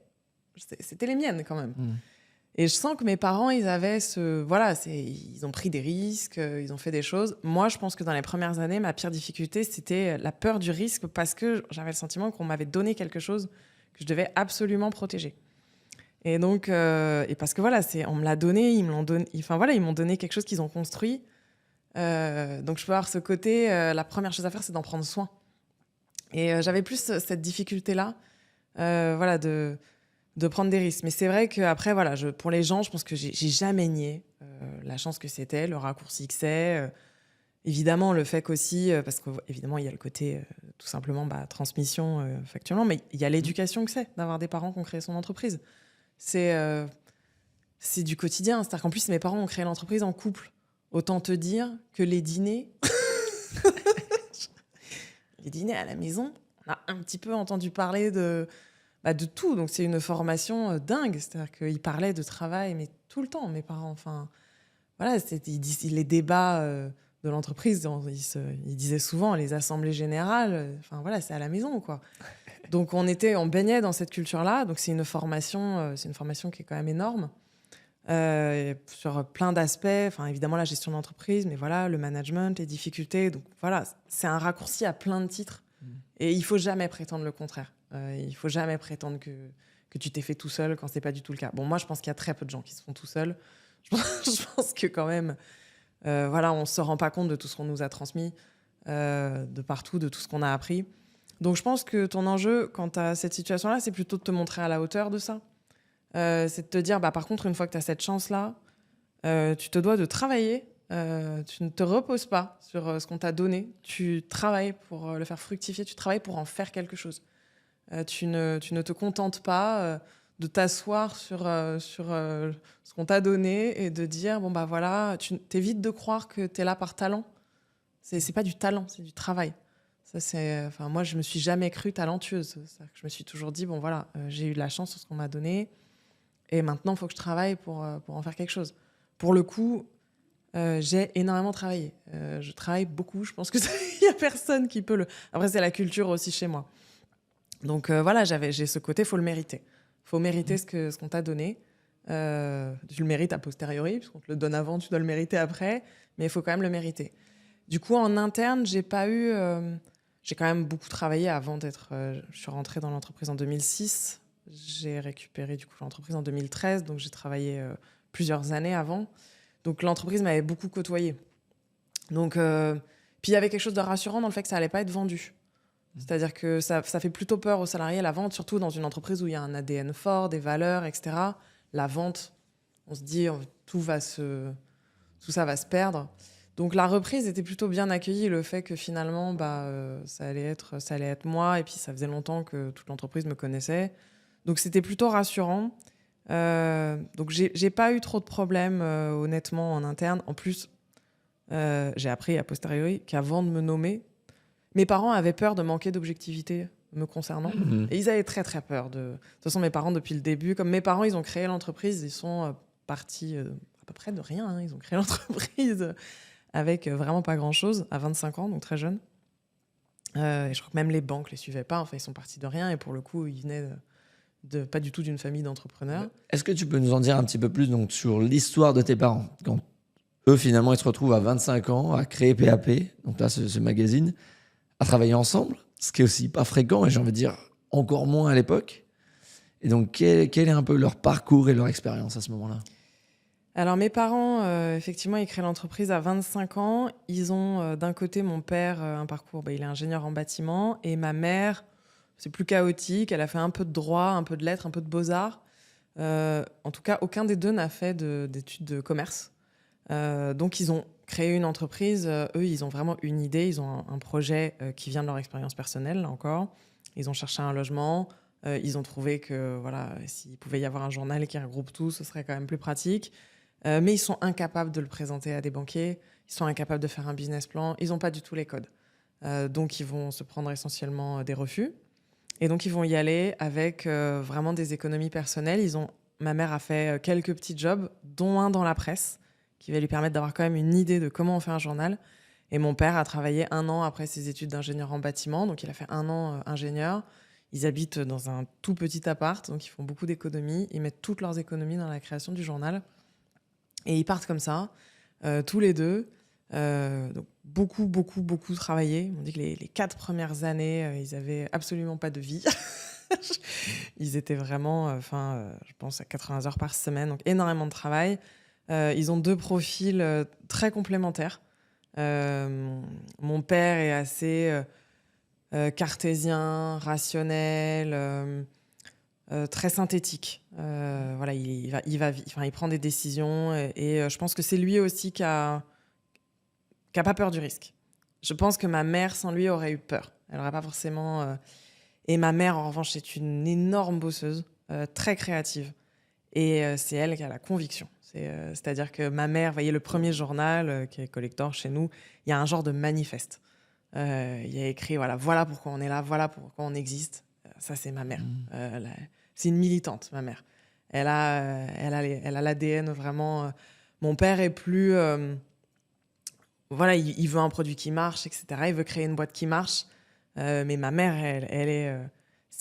c'était les miennes quand même. Et je sens que mes parents, ils avaient ils ont pris des risques, ils ont fait des choses. Moi, je pense que dans les premières années, ma pire difficulté, c'était la peur du risque parce que j'avais le sentiment qu'on m'avait donné quelque chose que je devais absolument protéger. Et donc, et parce que voilà, on me l'a donné, ils me l'ont donné. Enfin voilà, ils m'ont donné quelque chose qu'ils ont construit. Donc je peux avoir ce côté. La première chose à faire, c'est d'en prendre soin. Et j'avais plus cette difficulté-là, voilà, de prendre des risques. Mais c'est vrai qu'après, voilà, pour les gens, je pense que j'ai jamais nié la chance que c'était, le raccourci que c'est. Évidemment, le fait qu'aussi, parce qu'évidemment, il y a le côté tout simplement transmission factuellement, mais il y a l'éducation que c'est d'avoir des parents qui ont créé son entreprise. C'est du quotidien. C'est-à-dire qu'en plus, mes parents ont créé l'entreprise en couple. Autant te dire que les dîners... les dîners à la maison, on a un petit peu entendu parler de tout. Donc, c'est une formation dingue. C'est-à-dire qu'ils parlaient de travail, mais tout le temps, mes parents. Enfin, voilà, les débats de l'entreprise, ils disaient souvent les assemblées générales. Enfin, voilà, c'est à la maison, quoi. Donc on baignait dans cette culture-là. Donc c'est une formation qui est quand même énorme. sur plein d'aspects. Enfin, évidemment, la gestion d'entreprise, mais voilà, le management, les difficultés. Donc voilà, c'est un raccourci à plein de titres. Et il faut jamais prétendre le contraire. Il faut jamais prétendre que tu t'es fait tout seul quand c'est pas du tout le cas. Bon, moi, je pense qu'il y a très peu de gens qui se font tout seuls. Je pense que quand même, voilà, on se rend pas compte de tout ce qu'on nous a transmis, de partout, de tout ce qu'on a appris. Donc, je pense que ton enjeu, quand tu as cette situation-là, c'est plutôt de te montrer à la hauteur de ça. C'est de te dire, par contre, une fois que tu as cette chance-là, tu te dois de travailler. Tu ne te reposes pas sur ce qu'on t'a donné. Tu travailles pour le faire fructifier. Tu travailles pour en faire quelque chose. Tu ne te contentes pas de t'asseoir sur ce qu'on t'a donné et de dire, voilà, tu t'évites de croire que tu es là par talent. C'est pas du talent, c'est du travail. Moi, je me suis jamais crue talentueuse. Je me suis toujours dit, voilà, j'ai eu de la chance sur ce qu'on m'a donné. Et maintenant, il faut que je travaille pour en faire quelque chose. Pour le coup, j'ai énormément travaillé. Je travaille beaucoup. Je pense qu'il n'y a personne qui peut le... Après, c'est la culture aussi chez moi. Donc voilà, j'ai ce côté, il faut le mériter. Il faut mériter ce qu'on t'a donné. Tu le mérites a posteriori, puisqu'on te le donne avant, tu dois le mériter après. Mais il faut quand même le mériter. Du coup, en interne, j'ai pas eu... j'ai quand même beaucoup travaillé avant d'être... je suis rentrée dans l'entreprise en 2006. J'ai récupéré du coup l'entreprise en 2013, donc j'ai travaillé plusieurs années avant. Donc l'entreprise m'avait beaucoup côtoyée. Donc, puis il y avait quelque chose de rassurant dans le fait que ça allait pas être vendu. C'est-à-dire que ça fait plutôt peur aux salariés, la vente, surtout dans une entreprise où il y a un ADN fort, des valeurs, etc. La vente, on se dit tout ça va se perdre. Donc la reprise était plutôt bien accueillie, le fait que finalement ça allait être moi, et puis ça faisait longtemps que toute l'entreprise me connaissait. Donc c'était plutôt rassurant. Donc j'ai pas eu trop de problèmes honnêtement en interne. En plus, j'ai appris a posteriori qu'avant de me nommer, mes parents avaient peur de manquer d'objectivité me concernant. Et ils avaient très très peur. De toute façon, mes parents depuis le début, comme mes parents, ils ont créé l'entreprise, ils sont partis à peu près de rien. Hein. Ils ont créé l'entreprise avec vraiment pas grand-chose à 25 ans, donc très jeune. Et je crois que même les banques les suivaient pas. Enfin, ils sont partis de rien. Et pour le coup, ils venaient pas du tout d'une famille d'entrepreneurs. Est-ce que tu peux nous en dire un petit peu plus donc, sur l'histoire de tes parents? Quand eux, finalement, ils se retrouvent à 25 ans à créer PAP, donc là, ce magazine, à travailler ensemble, ce qui est aussi pas fréquent, et j'ai envie de dire encore moins à l'époque. Et donc, quel est un peu leur parcours et leur expérience à ce moment-là? Alors, mes parents, effectivement, ils créent l'entreprise à 25 ans. Ils ont, d'un côté, mon père, un parcours, il est ingénieur en bâtiment, et ma mère, c'est plus chaotique. Elle a fait un peu de droit, un peu de lettres, un peu de beaux-arts. En tout cas, aucun des deux n'a fait d'études de commerce. Donc, ils ont créé une entreprise. Eux, ils ont vraiment une idée. Ils ont un projet qui vient de leur expérience personnelle, là encore. Ils ont cherché un logement. Ils ont trouvé que voilà, s'il pouvait y avoir un journal qui regroupe tout, ce serait quand même plus pratique. Mais ils sont incapables de le présenter à des banquiers. Ils sont incapables de faire un business plan. Ils n'ont pas du tout les codes. Donc, ils vont se prendre essentiellement des refus. Et donc, ils vont y aller avec vraiment des économies personnelles. Ma mère a fait quelques petits jobs, dont un dans la presse, qui va lui permettre d'avoir quand même une idée de comment on fait un journal. Et mon père a travaillé 1 an après ses études d'ingénieur en bâtiment. Donc, il a fait 1 an ingénieur. Ils habitent dans un tout petit appart, donc ils font beaucoup d'économies. Ils mettent toutes leurs économies dans la création du journal. Et ils partent comme ça, tous les deux. Donc beaucoup travaillé. Ils m'ont dit que les 4 premières années, ils avaient absolument pas de vie. Ils étaient vraiment, je pense, à 80 heures par semaine, donc énormément de travail. Ils ont 2 profils très complémentaires. Mon père est assez cartésien, rationnel, très synthétique. Voilà, il prend des décisions et je pense que c'est lui aussi qui a pas peur du risque. Je pense que ma mère, sans lui, aurait eu peur. Elle n'aurait pas forcément... Et ma mère, en revanche, c'est une énorme bosseuse, très créative. Et c'est elle qui a la conviction. C'est-à-dire que ma mère, vous voyez, le premier journal qui est collector chez nous, il y a un genre de manifeste. Il y a écrit, voilà pourquoi on est là, voilà pourquoi on existe. Ça, c'est ma mère. C'est une militante, ma mère. Elle a l'ADN vraiment... Mon père est plus... il veut un produit qui marche, etc. Il veut créer une boîte qui marche. Mais ma mère, elle est...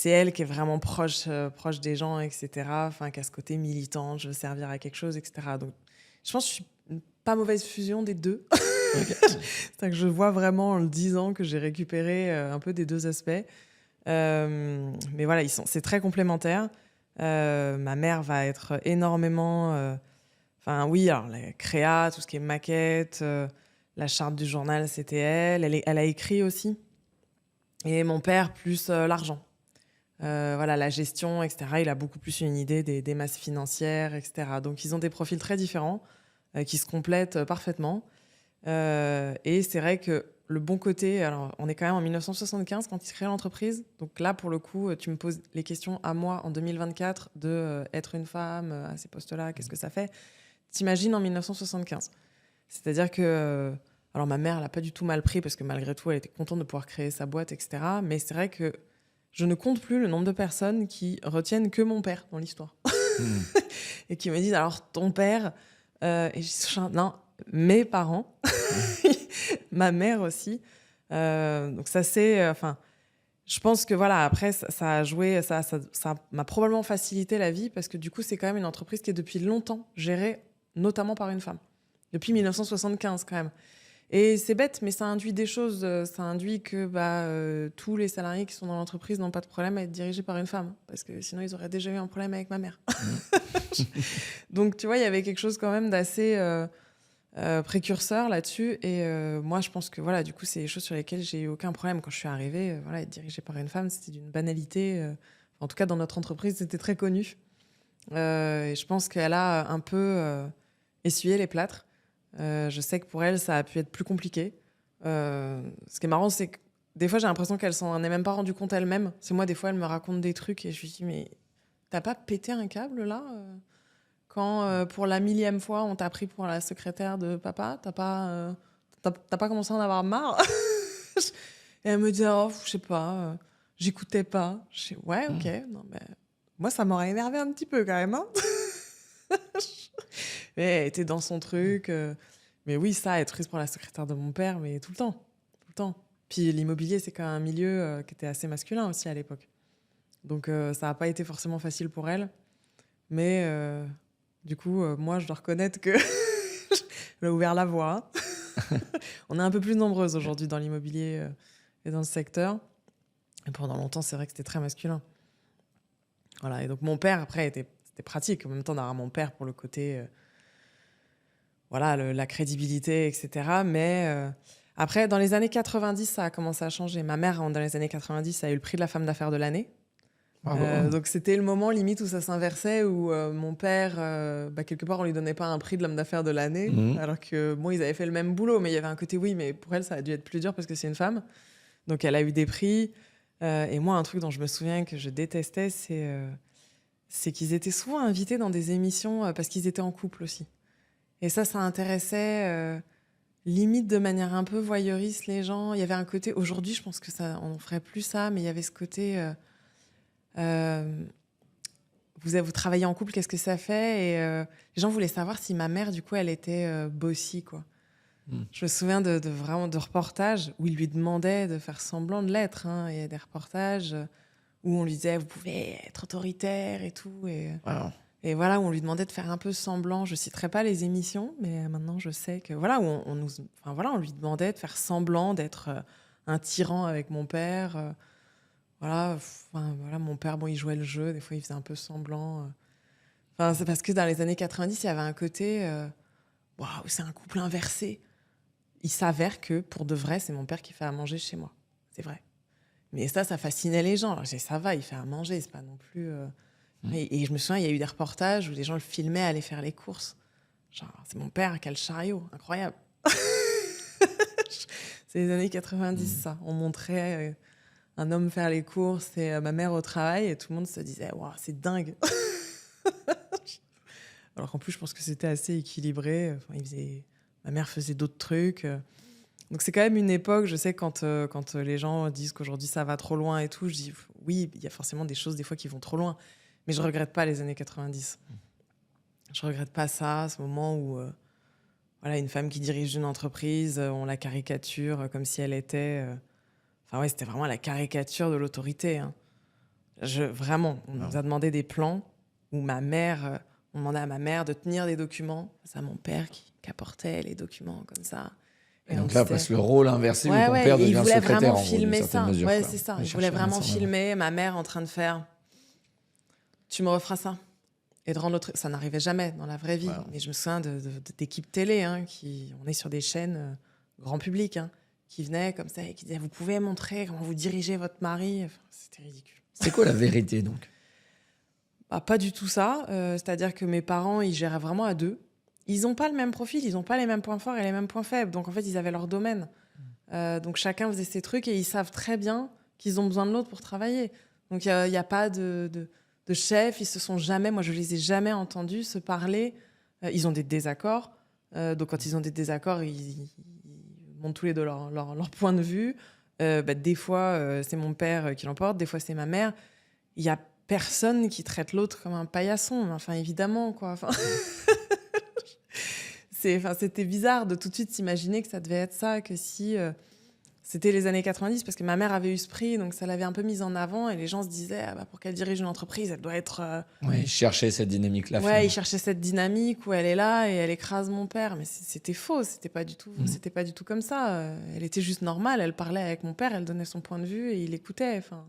c'est elle qui est vraiment proche des gens, etc. Enfin, qui a ce côté militant, je veux servir à quelque chose, etc. Donc, je pense que je suis une pas mauvaise fusion des deux. Ok. C'est-à-dire que je vois vraiment en le disant que j'ai récupéré un peu des deux aspects. Mais voilà, c'est très complémentaire. Ma mère va être énormément... Enfin, oui, alors la créa, tout ce qui est maquette, la charte du journal, c'était elle. Elle a écrit aussi. Et mon père, plus l'argent. Voilà, la gestion, etc. Il a beaucoup plus une idée des masses financières, etc. Donc, ils ont des profils très différents qui se complètent parfaitement. Et c'est vrai que le bon côté, alors on est quand même en 1975 quand ils créent l'entreprise. Donc là, pour le coup, tu me poses les questions à moi en 2024 de être une femme à ces postes-là, qu'est-ce que ça fait? T'imagines en 1975. C'est-à-dire que, alors ma mère l'a pas du tout mal pris parce que malgré tout, elle était contente de pouvoir créer sa boîte, etc. Mais c'est vrai que je ne compte plus le nombre de personnes qui retiennent que mon père dans l'histoire Hmm. et qui me disent alors ton père et je dis, non, mes parents, ma mère aussi. Donc ça c'est, enfin, je pense que voilà, après ça a joué, ça m'a probablement facilité la vie parce que du coup c'est quand même une entreprise qui est depuis longtemps gérée, notamment par une femme, depuis 1975 quand même. Et c'est bête, mais ça induit des choses. Ça induit que tous les salariés qui sont dans l'entreprise n'ont pas de problème à être dirigés par une femme, parce que sinon ils auraient déjà eu un problème avec ma mère. Donc tu vois, il y avait quelque chose quand même d'assez précurseur là-dessus. Et moi, je pense que voilà, du coup, c'est des choses sur lesquelles j'ai eu aucun problème quand je suis arrivée. Voilà, être dirigée par une femme, c'était d'une banalité. En tout cas, dans notre entreprise, c'était très connu. Et je pense qu'elle a un peu essuyé les plâtres. Je sais que pour elle, ça a pu être plus compliqué. Ce qui est marrant, c'est que des fois, j'ai l'impression qu'elle s'en est même pas rendue compte elle-même. C'est moi, des fois, elle me raconte des trucs et je lui dis, mais t'as pas pété un câble là quand pour la millième fois, on t'a pris pour la secrétaire de papa? T'as pas commencé à en avoir marre? Et elle me dit, oh, je sais pas, j'écoutais pas. Je dis, ouais, ok. Non, mais moi, ça m'aurait énervé un petit peu quand même. Hein. Mais elle était dans son truc. Mais oui, ça, être prise pour la secrétaire de mon père, mais tout le temps. Tout le temps. Puis l'immobilier, c'est quand même un milieu qui était assez masculin aussi à l'époque. Donc ça n'a pas été forcément facile pour elle. Mais du coup, moi, je dois reconnaître que elle a ouvert la voie. On est un peu plus nombreuses aujourd'hui dans l'immobilier et dans le secteur. Et pendant longtemps, c'est vrai que c'était très masculin. Voilà. Et donc mon père, après, c'était pratique. En même temps d'avoir mon père pour le côté... voilà, la crédibilité, etc. Mais après, dans les années 90, ça a commencé à changer. Ma mère, dans les années 90, a eu le prix de la femme d'affaires de l'année. Bravo. Donc c'était le moment limite où ça s'inversait, où mon père, quelque part, on lui donnait pas un prix de l'homme d'affaires de l'année, Mhm. alors que bon, ils avaient fait le même boulot, mais il y avait un côté oui, mais pour elle, ça a dû être plus dur parce que c'est une femme. Donc elle a eu des prix. Et moi, un truc dont je me souviens que je détestais, c'est qu'ils étaient souvent invités dans des émissions parce qu'ils étaient en couple aussi. Et ça intéressait limite de manière un peu voyeuriste les gens. Il y avait un côté, aujourd'hui, je pense que ça, on ferait plus ça, mais il y avait ce côté, vous travaillez en couple, qu'est-ce que ça fait? Et les gens voulaient savoir si ma mère, du coup, elle était bossy, quoi. Mm. Je me souviens vraiment de reportages où il lui demandait de faire semblant de l'être. Hein. Il y a des reportages où on lui disait, vous pouvez être autoritaire et tout. Wow. Et voilà, où on lui demandait de faire un peu semblant. Je citerai pas les émissions, mais maintenant je sais que voilà, où on lui demandait de faire semblant d'être un tyran avec mon père. Voilà, mon père, bon, il jouait le jeu, des fois il faisait un peu semblant. Enfin, c'est parce que dans les années 90, il y avait un côté, waouh, c'est un couple inversé. Il s'avère que pour de vrai, c'est mon père qui fait à manger chez moi. C'est vrai. Mais ça fascinait les gens. Alors, j'ai ça va, il fait à manger, c'est pas non plus. Et je me souviens, il y a eu des reportages où les gens le filmaient aller faire les courses. Genre, c'est mon père qui a le chariot, incroyable. C'est les années 90, ça. On montrait un homme faire les courses et ma mère au travail et tout le monde se disait, waouh, c'est dingue. Alors qu'en plus, je pense que c'était assez équilibré. Enfin, ma mère faisait d'autres trucs. Donc c'est quand même une époque, je sais, quand les gens disent qu'aujourd'hui ça va trop loin et tout, je dis oui, il y a forcément des choses des fois qui vont trop loin. Mais je regrette pas les années 90. Je regrette pas ça, ce moment où voilà, une femme qui dirige une entreprise, on la caricature comme si elle était... Enfin ouais, c'était vraiment la caricature de l'autorité. Hein. Vraiment, on nous a demandé des plans où on demandait à ma mère de tenir des documents. C'est à mon père qui apportait les documents comme ça. Et donc là, presque le rôle inversé où ton père et devient il voulait secrétaire, vraiment en gros, d'une filmer certaine ça. mesure. Ouais, quoi. c'est ça. Il Il voulait cherchait à vraiment mettre ça en avant. filmer ma mère en train de faire « Tu me referas ça ?» et de rendre le truc. Ça n'arrivait jamais dans la vraie vie. Wow. Mais je me souviens d'équipes télé, on est sur des chaînes grand public, qui venaient comme ça et qui disaient « Vous pouvez montrer comment vous dirigez votre mari ?» Enfin, c'était ridicule. C'est quoi la vérité, donc? Pas du tout ça. C'est-à-dire que mes parents, ils géraient vraiment à deux. Ils n'ont pas le même profil, ils n'ont pas les mêmes points forts et les mêmes points faibles. Donc, en fait, ils avaient leur domaine. Donc, chacun faisait ses trucs et ils savent très bien qu'ils ont besoin de l'autre pour travailler. Donc, il n'y a pas de chef. Ils se sont jamais... Moi, je les ai jamais entendus se parler. Ils ont des désaccords. Donc, quand ils ont des désaccords, ils montrent tous les deux leur point de vue. Des fois, c'est mon père qui l'emporte. Des fois, c'est ma mère. Il y a personne qui traite l'autre comme un paillasson. Enfin, évidemment, quoi. Enfin... c'était bizarre de tout de suite s'imaginer que ça devait être ça, que si c'était les années 90, parce que ma mère avait eu ce prix, donc ça l'avait un peu mise en avant, et les gens se disaient pour qu'elle dirige une entreprise, elle doit être... Oui, ils cherchaient cette dynamique-là. Ouais, ils cherchaient cette dynamique où elle est là et elle écrase mon père, mais c'était faux, c'était pas du tout comme ça. Elle était juste normale, elle parlait avec mon père, elle donnait son point de vue et il écoutait. Enfin...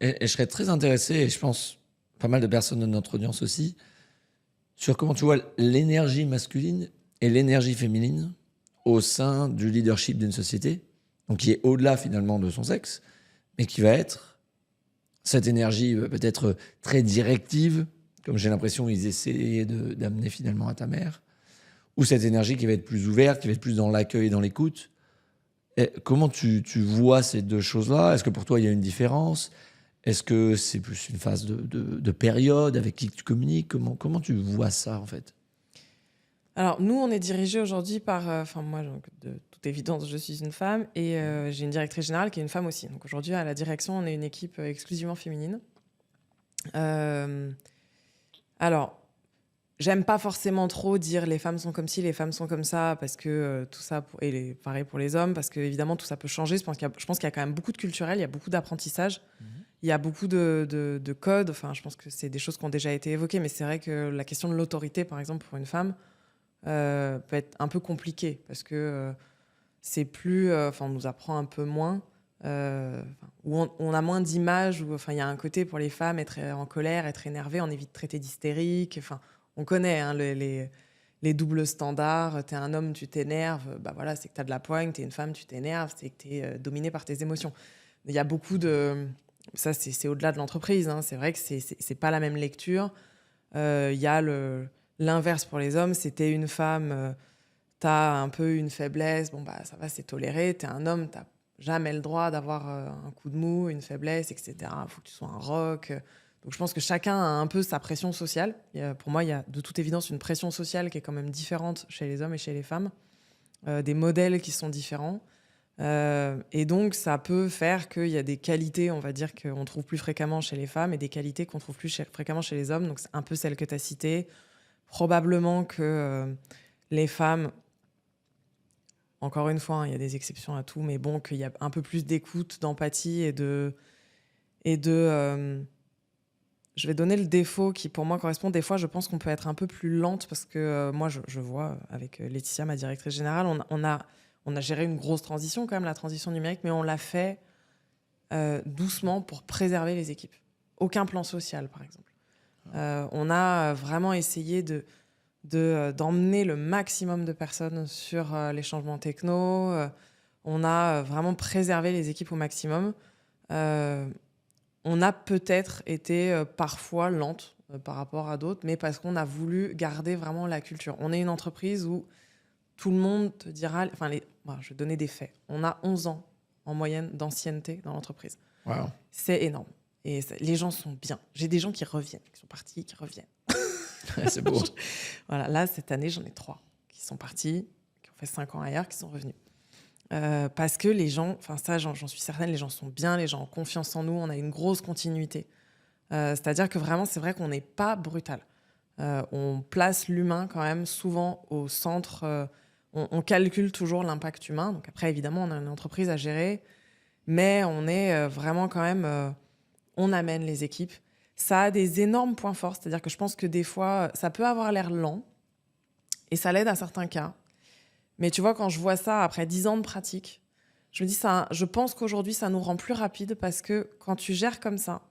Et je serais très intéressé, et je pense pas mal de personnes de notre audience aussi, sur comment tu vois l'énergie masculine et l'énergie féminine au sein du leadership d'une société, donc qui est au-delà finalement de son sexe, mais qui va être cette énergie peut-être très directive, comme j'ai l'impression qu'ils essayaient d'amener finalement à ta mère, ou cette énergie qui va être plus ouverte, qui va être plus dans l'accueil et dans l'écoute. Et comment tu vois ces deux choses-là? Est-ce que pour toi il y a une différence? Est-ce que c'est plus une phase de période avec qui tu communiques? Comment tu vois ça, en fait? Alors, nous, on est dirigés aujourd'hui par... moi, donc, de toute évidence, je suis une femme et j'ai une directrice générale qui est une femme aussi. Donc, aujourd'hui, à la direction, on est une équipe exclusivement féminine. Alors, j'aime pas forcément trop dire les femmes sont comme ci, les femmes sont comme ça, parce que tout ça... pareil pour les hommes, parce que évidemment, tout ça peut changer. Je pense qu'il y a quand même beaucoup de culturel, il y a beaucoup d'apprentissage. Il y a beaucoup de codes. Enfin, je pense que c'est des choses qui ont déjà été évoquées, mais c'est vrai que la question de l'autorité, par exemple, pour une femme, peut être un peu compliquée parce que c'est plus... on nous apprend un peu moins, où on a moins d'images, où il y a un côté pour les femmes, être en colère, être énervée, on évite de traiter d'hystérique. On connaît les doubles standards. T'es un homme, tu t'énerves, voilà, c'est que t'as de la poigne. T'es une femme, tu t'énerves, c'est que t'es dominé par tes émotions. Il y a beaucoup de... Ça, c'est au-delà de l'entreprise. C'est vrai que c'est pas la même lecture. Il y a l'inverse pour les hommes. C'était une femme, t'as un peu une faiblesse, ça va, c'est toléré. T'es un homme, t'as jamais le droit d'avoir un coup de mou, une faiblesse, etc. Faut que tu sois un rock. Donc je pense que chacun a un peu sa pression sociale. Pour moi, il y a de toute évidence une pression sociale qui est quand même différente chez les hommes et chez les femmes. Des modèles qui sont différents. Et donc, ça peut faire qu'il y a des qualités, on va dire, qu'on trouve plus fréquemment chez les femmes et des qualités qu'on trouve plus fréquemment chez les hommes. Donc, c'est un peu celle que tu as citée. Probablement que les femmes, encore une fois, il y a des exceptions à tout, mais bon, qu'il y a un peu plus d'écoute, d'empathie et de je vais donner le défaut qui, pour moi, correspond. Des fois, je pense qu'on peut être un peu plus lente parce que moi, je vois avec Laetitia, ma directrice générale, on a géré une grosse transition, quand même, la transition numérique, mais on l'a fait doucement pour préserver les équipes. Aucun plan social, par exemple. On a vraiment essayé d'emmener le maximum de personnes sur les changements techno. On a vraiment préservé les équipes au maximum. On a peut-être été parfois lente par rapport à d'autres, mais parce qu'on a voulu garder vraiment la culture. On est une entreprise où tout le monde te dira... je vais donner des faits. On a 11 ans en moyenne d'ancienneté dans l'entreprise. Wow. C'est énorme. Et les gens sont bien. J'ai des gens qui reviennent, qui sont partis, qui reviennent. C'est beau. Voilà, là, cette année, j'en ai 3 qui sont partis, qui ont fait 5 ans ailleurs, qui sont revenus. Parce que les gens, ça, j'en suis certaine, les gens sont bien, les gens ont confiance en nous, on a une grosse continuité. C'est-à-dire que vraiment, c'est vrai qu'on n'est pas brutal. On place l'humain quand même souvent au centre. On calcule toujours l'impact humain. Donc après, évidemment, on a une entreprise à gérer, mais on est vraiment quand même on amène les équipes. Ça a des énormes points forts, c'est-à-dire que je pense que des fois, ça peut avoir l'air lent, et ça l'aide à certains cas. Mais tu vois, quand je vois ça après 10 ans de pratique, je me dis, je pense qu'aujourd'hui, ça nous rend plus rapide parce que quand tu gères comme ça,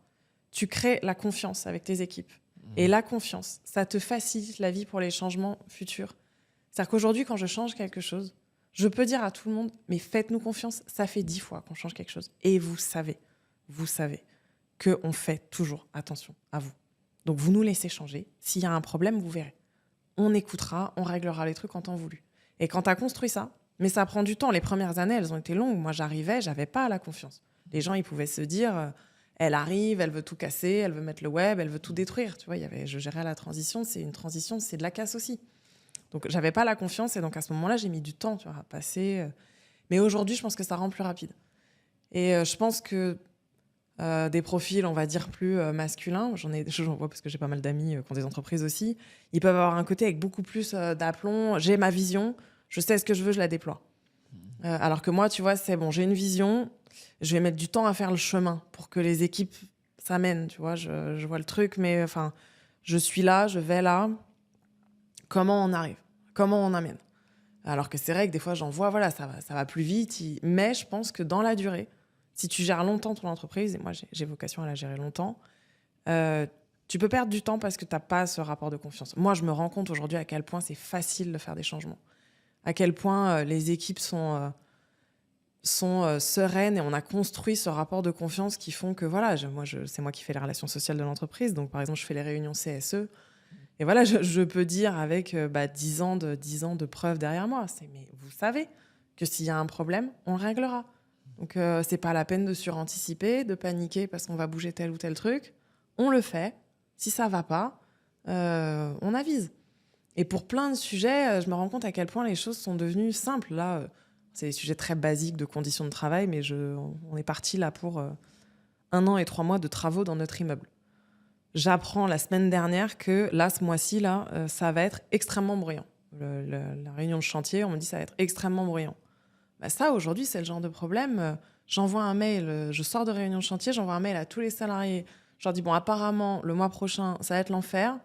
tu crées la confiance avec tes équipes. Et la confiance, ça te facilite la vie pour les changements futurs. C'est-à-dire qu'aujourd'hui, quand je change quelque chose, je peux dire à tout le monde, mais faites-nous confiance, ça fait 10 fois qu'on change quelque chose. Et vous savez qu'on fait toujours attention à vous. Donc vous nous laissez changer. S'il y a un problème, vous verrez. On écoutera, on réglera les trucs en temps voulu. Et quand tu as construit ça, mais ça prend du temps. Les premières années, elles ont été longues. Moi, j'avais pas la confiance. Les gens, ils pouvaient se dire, elle arrive, elle veut tout casser, elle veut mettre le web, elle veut tout détruire. Tu vois, je gérais la transition. C'est une transition, c'est de la casse aussi. Donc, j'avais pas la confiance. Et donc, à ce moment-là, j'ai mis du temps, tu vois, à passer. Mais aujourd'hui, je pense que ça rend plus rapide. Et je pense que des profils, on va dire, plus masculins, j'en vois parce que j'ai pas mal d'amis qui ont des entreprises aussi, ils peuvent avoir un côté avec beaucoup plus d'aplomb. J'ai ma vision, je sais ce que je veux, je la déploie. Alors que moi, tu vois, c'est bon, j'ai une vision, je vais mettre du temps à faire le chemin pour que les équipes s'amènent, tu vois, je vois le truc, mais enfin, je suis là, je vais là. Comment on arrive? Comment on amène? Alors que c'est vrai que des fois, j'en vois, voilà, ça va plus vite. Mais je pense que dans la durée, si tu gères longtemps ton entreprise, et moi, j'ai vocation à la gérer longtemps, tu peux perdre du temps parce que tu n'as pas ce rapport de confiance. Moi, je me rends compte aujourd'hui à quel point c'est facile de faire des changements. À quel point les équipes sont sereines et on a construit ce rapport de confiance qui font que, voilà, c'est moi qui fais les relations sociales de l'entreprise. Donc, par exemple, je fais les réunions CSE. Et voilà, je peux dire avec 10 ans de preuves derrière moi. Mais vous savez que s'il y a un problème, on le réglera. Donc, c'est pas la peine de suranticiper, de paniquer parce qu'on va bouger tel ou tel truc. On le fait. Si ça va pas, on avise. Et pour plein de sujets, je me rends compte à quel point les choses sont devenues simples. Là, c'est des sujets très basiques de conditions de travail, mais on est parti là pour 1 an et 3 mois de travaux dans notre immeuble. J'apprends la semaine dernière que là, ce mois-ci, là, ça va être extrêmement bruyant. La réunion de chantier, on me dit que ça va être extrêmement bruyant. Bah ça, aujourd'hui, c'est le genre de problème. J'envoie un mail, je sors de réunion de chantier, j'envoie un mail à tous les salariés. Je leur dis, bon, apparemment, le mois prochain, ça va être l'enfer.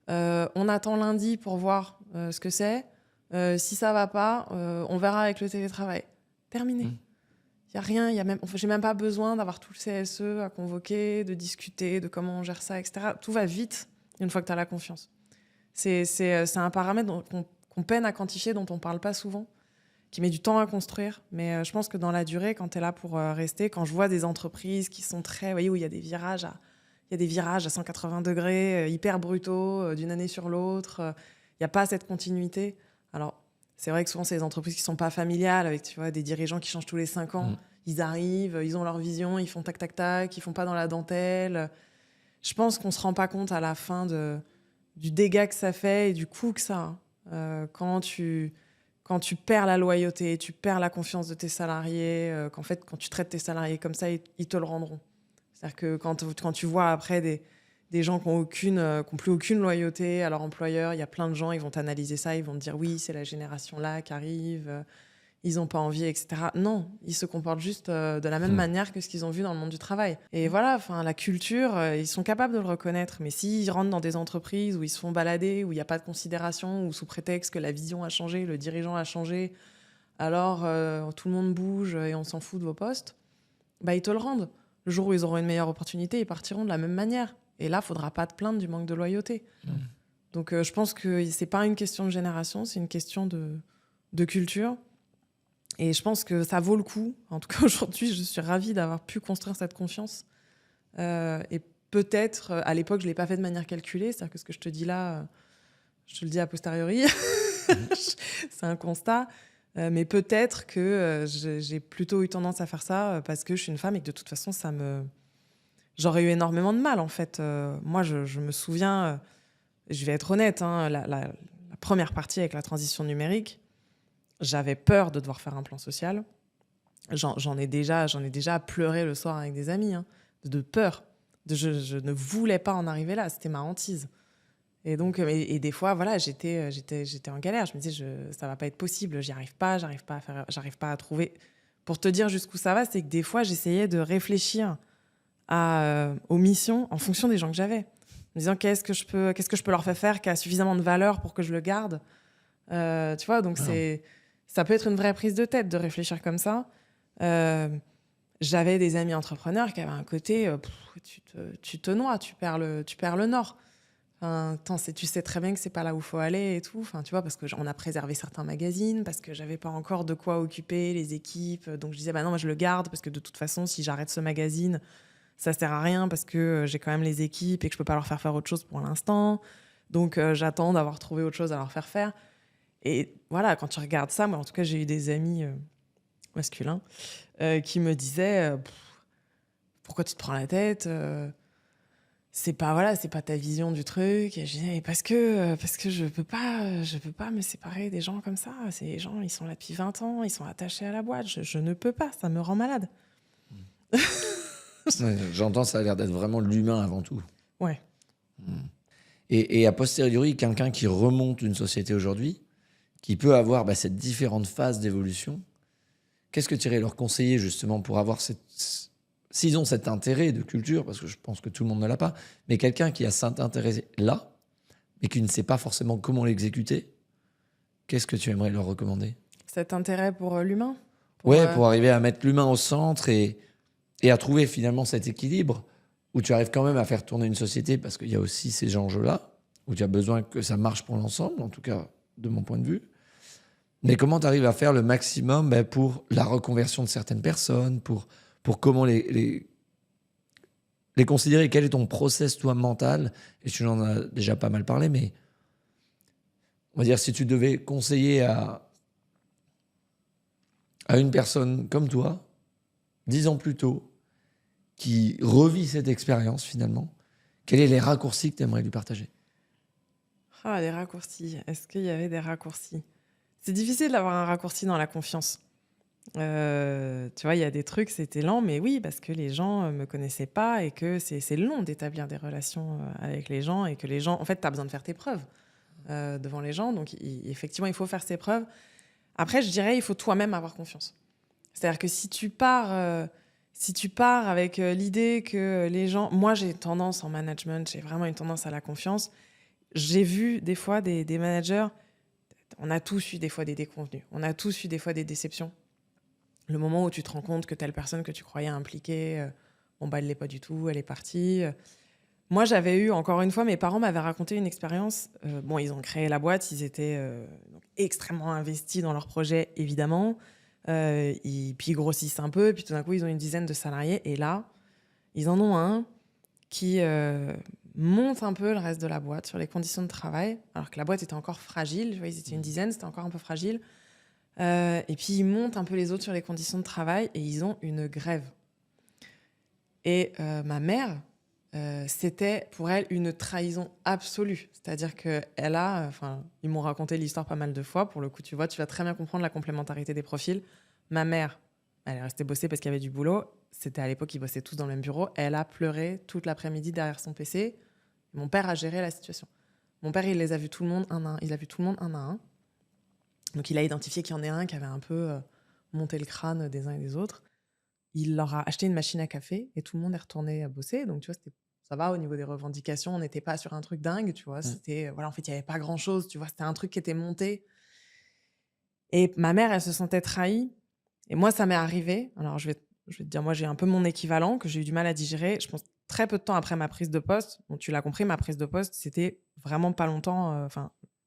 On attend lundi pour voir ce que c'est. Si ça va pas, on verra avec le télétravail. Terminé. Il y a rien, j'ai même pas besoin d'avoir tout le CSE à convoquer, de discuter de comment on gère ça, etc. Tout va vite une fois que tu as la confiance. C'est un paramètre qu'on peine à quantifier, dont on parle pas souvent, qui met du temps à construire. Mais je pense que dans la durée, quand tu es là pour rester, quand je vois des entreprises qui sont très, vous voyez, où il y a des virages à 180 degrés, hyper brutaux, d'une année sur l'autre, il n'y a pas cette continuité. Alors, c'est vrai que souvent, c'est des entreprises qui ne sont pas familiales, avec tu vois, des dirigeants qui changent tous les 5 ans. Ils arrivent, ils ont leur vision, ils font tac, tac, tac, ils ne font pas dans la dentelle. Je pense qu'on ne se rend pas compte à la fin du dégât que ça fait et du coût que ça a. Quand tu perds la loyauté, tu perds la confiance de tes salariés, qu'en fait, quand tu traites tes salariés comme ça, ils te le rendront. C'est-à-dire que quand tu vois après des gens qui n'ont plus aucune loyauté à leur employeur, il y a plein de gens, ils vont t'analyser ça, ils vont te dire oui, c'est la génération là qui arrive, ils n'ont pas envie, etc. Non, ils se comportent juste de la même manière que ce qu'ils ont vu dans le monde du travail. Et voilà, la culture, ils sont capables de le reconnaître. Mais s'ils rentrent dans des entreprises où ils se font balader, où il n'y a pas de considération, où sous prétexte que la vision a changé, le dirigeant a changé, alors tout le monde bouge et on s'en fout de vos postes, ils te le rendent. Le jour où ils auront une meilleure opportunité, ils partiront de la même manière. Et là, il ne faudra pas te plaindre du manque de loyauté. Donc, je pense que ce n'est pas une question de génération, c'est une question de culture. Et je pense que ça vaut le coup. En tout cas, aujourd'hui, je suis ravie d'avoir pu construire cette confiance. Et peut-être, à l'époque, je ne l'ai pas fait de manière calculée. C'est-à-dire que ce que je te dis là, je te le dis a posteriori. C'est un constat. Mais peut-être que j'ai plutôt eu tendance à faire ça parce que je suis une femme et que de toute façon, j'aurais eu énormément de mal, en fait. Moi, je me souviens, je vais être honnête, hein, la première partie avec la transition numérique, j'avais peur de devoir faire un plan social. J'en ai déjà pleuré le soir avec des amis, hein, de peur. Je ne voulais pas en arriver là, c'était ma hantise. Et donc, et des fois, voilà, j'étais en galère. Je me disais, ça va pas être possible, j'arrive pas à trouver. Pour te dire jusqu'où ça va, c'est que des fois, j'essayais de réfléchir aux missions en fonction des gens que j'avais. En me disant qu'est-ce que je peux leur faire qui a suffisamment de valeur pour que je le garde. Tu vois, donc ça peut être une vraie prise de tête de réfléchir comme ça. J'avais des amis entrepreneurs qui avaient un côté, tu te noies, tu perds le nord. Enfin, tu sais très bien que c'est pas là où il faut aller et tout. Enfin, tu vois, parce qu'on a préservé certains magazines, parce que j'avais pas encore de quoi occuper les équipes. Donc je disais, bah non, moi je le garde, parce que de toute façon, si j'arrête ce magazine, ça sert à rien, parce que j'ai quand même les équipes et que je peux pas leur faire autre chose pour l'instant. Donc j'attends d'avoir trouvé autre chose à leur faire. Et voilà, quand tu regardes ça, moi en tout cas, j'ai eu des amis masculins qui me disaient pourquoi tu te prends la tête, c'est pas ta vision du truc. Et je disais parce que je peux pas me séparer des gens comme ça. Ces gens, ils sont là depuis 20 ans, ils sont attachés à la boîte. Je ne peux pas, ça me rend malade. Ouais, j'entends, ça a l'air d'être vraiment l'humain avant tout. Ouais. Et a posteriori, quelqu'un qui remonte une société aujourd'hui, qui peut avoir cette différente phase d'évolution, qu'est-ce que tu irais leur conseiller justement pour avoir s'ils ont cet intérêt de culture, parce que je pense que tout le monde ne l'a pas, mais quelqu'un qui a cet intérêt-là, mais qui ne sait pas forcément comment l'exécuter, qu'est-ce que tu aimerais leur recommander ? Cet intérêt pour l'humain ? Pour arriver à mettre l'humain au centre et à trouver finalement cet équilibre où tu arrives quand même à faire tourner une société, parce qu'il y a aussi ces enjeux-là, où tu as besoin que ça marche pour l'ensemble, en tout cas de mon point de vue. Mais comment tu arrives à faire le maximum pour la reconversion de certaines personnes, pour comment les considérer, quel est ton process, toi, mental ? Et tu en as déjà pas mal parlé, mais on va dire, si tu devais conseiller à une personne comme toi, 10 ans plus tôt, qui revit cette expérience finalement, quels sont les raccourcis que tu aimerais lui partager ? Ah, des raccourcis. Est-ce qu'il y avait des raccourcis ? C'est difficile d'avoir un raccourci dans la confiance. Tu vois, il y a des trucs, c'était lent, mais oui, parce que les gens me connaissaient pas et que c'est long d'établir des relations avec les gens et que les gens, en fait, tu as besoin de faire tes preuves devant les gens. Donc, effectivement, il faut faire ses preuves. Après, je dirais, il faut toi-même avoir confiance. C'est-à-dire que si tu pars avec l'idée que les gens... Moi, j'ai tendance en management, j'ai vraiment une tendance à la confiance. J'ai vu des fois des managers, on a tous eu des fois des déconvenus, on a tous eu des fois des déceptions. Le moment où tu te rends compte que telle personne que tu croyais impliquée, elle l'est pas du tout, elle est partie. Moi, j'avais eu, encore une fois, mes parents m'avaient raconté une expérience. Ils ont créé la boîte, ils étaient extrêmement investis dans leur projet, évidemment. Puis ils grossissent un peu, puis tout d'un coup, ils ont une dizaine de salariés. Et là, ils en ont un qui monte un peu le reste de la boîte sur les conditions de travail, alors que la boîte était encore fragile. Tu vois, ils étaient une dizaine, c'était encore un peu fragile. Et puis, ils montent un peu les autres sur les conditions de travail et ils ont une grève. Et ma mère, c'était pour elle une trahison absolue. C'est-à-dire qu'elle a... ils m'ont raconté l'histoire pas mal de fois. Pour le coup, tu vois, tu vas très bien comprendre la complémentarité des profils. Ma mère, elle est restée bosser parce qu'il y avait du boulot. C'était à l'époque, ils bossaient tous dans le même bureau. Elle a pleuré toute l'après-midi derrière son PC. Mon père a géré la situation. Mon père, il les a vus tout le monde un à un. Il a vu tout le monde un à un. Donc, il a identifié qu'il y en a un qui avait un peu monté le crâne des uns et des autres. Il leur a acheté une machine à café et tout le monde est retourné à bosser. Donc, tu vois, ça va au niveau des revendications. On n'était pas sur un truc dingue, tu vois. C'était, en fait, il n'y avait pas grand-chose, tu vois. C'était un truc qui était monté. Et ma mère, elle se sentait trahie. Et moi, ça m'est arrivé. Alors, je vais te dire, moi, j'ai un peu mon équivalent que j'ai eu du mal à digérer. Je pense très peu de temps après ma prise de poste. Bon, tu l'as compris, ma prise de poste, c'était vraiment pas longtemps.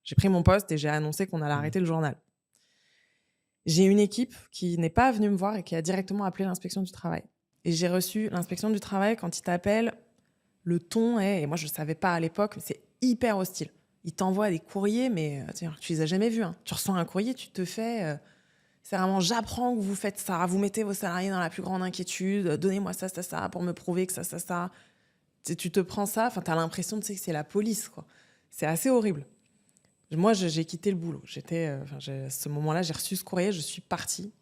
J'ai pris mon poste et j'ai annoncé qu'on allait arrêter le journal. J'ai une équipe qui n'est pas venue me voir et qui a directement appelé l'inspection du travail. Et j'ai reçu l'inspection du travail quand ils t'appellent. Le ton est, et moi je ne savais pas à l'époque, mais c'est hyper hostile. Ils t'envoient des courriers, mais tu les as jamais vus. Hein. Tu reçois un courrier, tu te fais... c'est vraiment, j'apprends que vous faites ça, vous mettez vos salariés dans la plus grande inquiétude, donnez-moi ça, pour me prouver que ça. Tu te prends ça, tu as l'impression que c'est la police, quoi. C'est assez horrible. Moi, j'ai quitté le boulot. À ce moment-là, j'ai reçu ce courrier, je suis partie.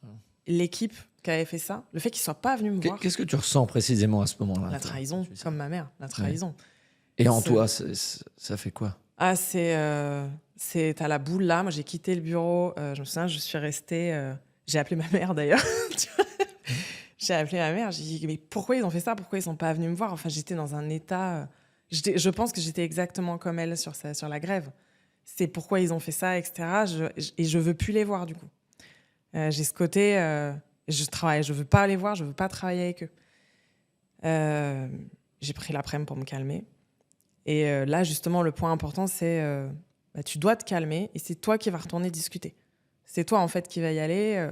L'équipe qui avait fait ça, le fait qu'ils ne soient pas venus me voir... Qu'est-ce que tu ressens précisément à ce moment-là ? La trahison, comme ma mère, la trahison. Ouais. Et en toi, ça fait quoi ? Ah, t'as la boule là. Moi, j'ai quitté le bureau. Je me souviens, je suis restée... j'ai appelé ma mère d'ailleurs. j'ai appelé ma mère, j'ai dit mais pourquoi ils ont fait ça, pourquoi ils sont pas venus me voir, enfin j'étais dans un état, je pense que j'étais exactement comme elle sur la grève, c'est pourquoi ils ont fait ça, etc. Et je veux plus les voir du coup. J'ai ce côté, je veux pas les voir, je veux pas travailler avec eux. J'ai pris l'après-midi pour me calmer. Et là, justement, le point important, c'est tu dois te calmer et c'est toi qui vas retourner discuter. C'est toi, en fait, qui va y aller.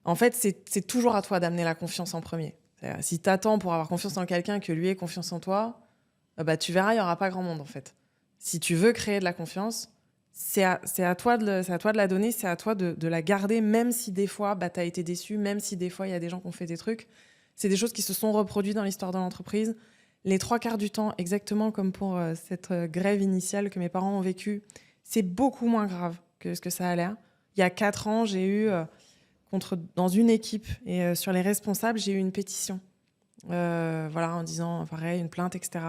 En fait, c'est toujours à toi d'amener la confiance en premier. C'est-à-dire, si tu attends pour avoir confiance en quelqu'un que lui ait confiance en toi, tu verras, il n'y aura pas grand monde, en fait. Si tu veux créer de la confiance, c'est à toi de la donner, c'est à toi de la garder, même si des fois, tu as été déçu, même si des fois, il y a des gens qui ont fait des trucs. C'est des choses qui se sont reproduites dans l'histoire de l'entreprise. Les 3/4 du temps, exactement comme pour cette grève initiale que mes parents ont vécue, c'est beaucoup moins grave que ce que ça a l'air. Il y a 4 ans, j'ai eu, dans une équipe et sur les responsables, j'ai eu une pétition. En disant, pareil, une plainte, etc.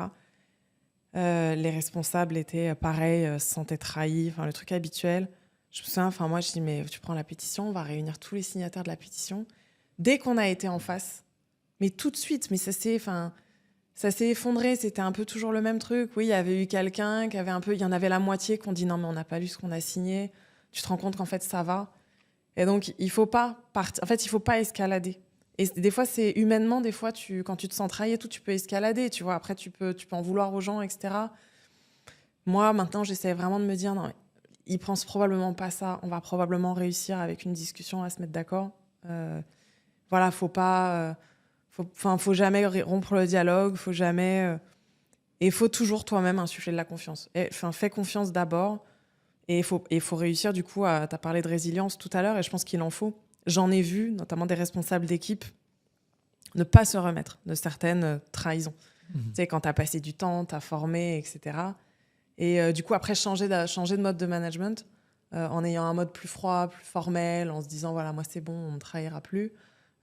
Les responsables étaient, pareil, se sentaient trahis, enfin, le truc habituel. Je me souviens, moi, je dis, mais tu prends la pétition, on va réunir tous les signataires de la pétition. Dès qu'on a été en face, mais tout de suite, mais ça s'est effondré, c'était un peu toujours le même truc. Oui, il y avait eu quelqu'un qui avait il y en avait la moitié qui ont dit non, mais on n'a pas lu ce qu'on a signé. Tu te rends compte qu'en fait, ça va. Et donc, il faut pas partir. En fait, il faut pas escalader. Et des fois, c'est humainement, des fois, quand tu te sens trahi et tout, tu peux escalader, tu vois. Après, tu peux en vouloir aux gens, etc. Moi, maintenant, j'essaie vraiment de me dire non, ils pensent probablement pas ça. On va probablement réussir avec une discussion à se mettre d'accord. Faut pas. Faut jamais rompre le dialogue, faut jamais. Et il faut toujours toi-même insuffler de la confiance. Fais confiance d'abord. Et il faut réussir, du coup, tu as parlé de résilience tout à l'heure, et je pense qu'il en faut. J'en ai vu, notamment des responsables d'équipe, ne pas se remettre de certaines trahisons. Tu sais, quand tu as passé du temps, tu as formé, etc. Et du coup, après, changer de mode de management, en ayant un mode plus froid, plus formel, en se disant, voilà, moi, c'est bon, on ne trahira plus.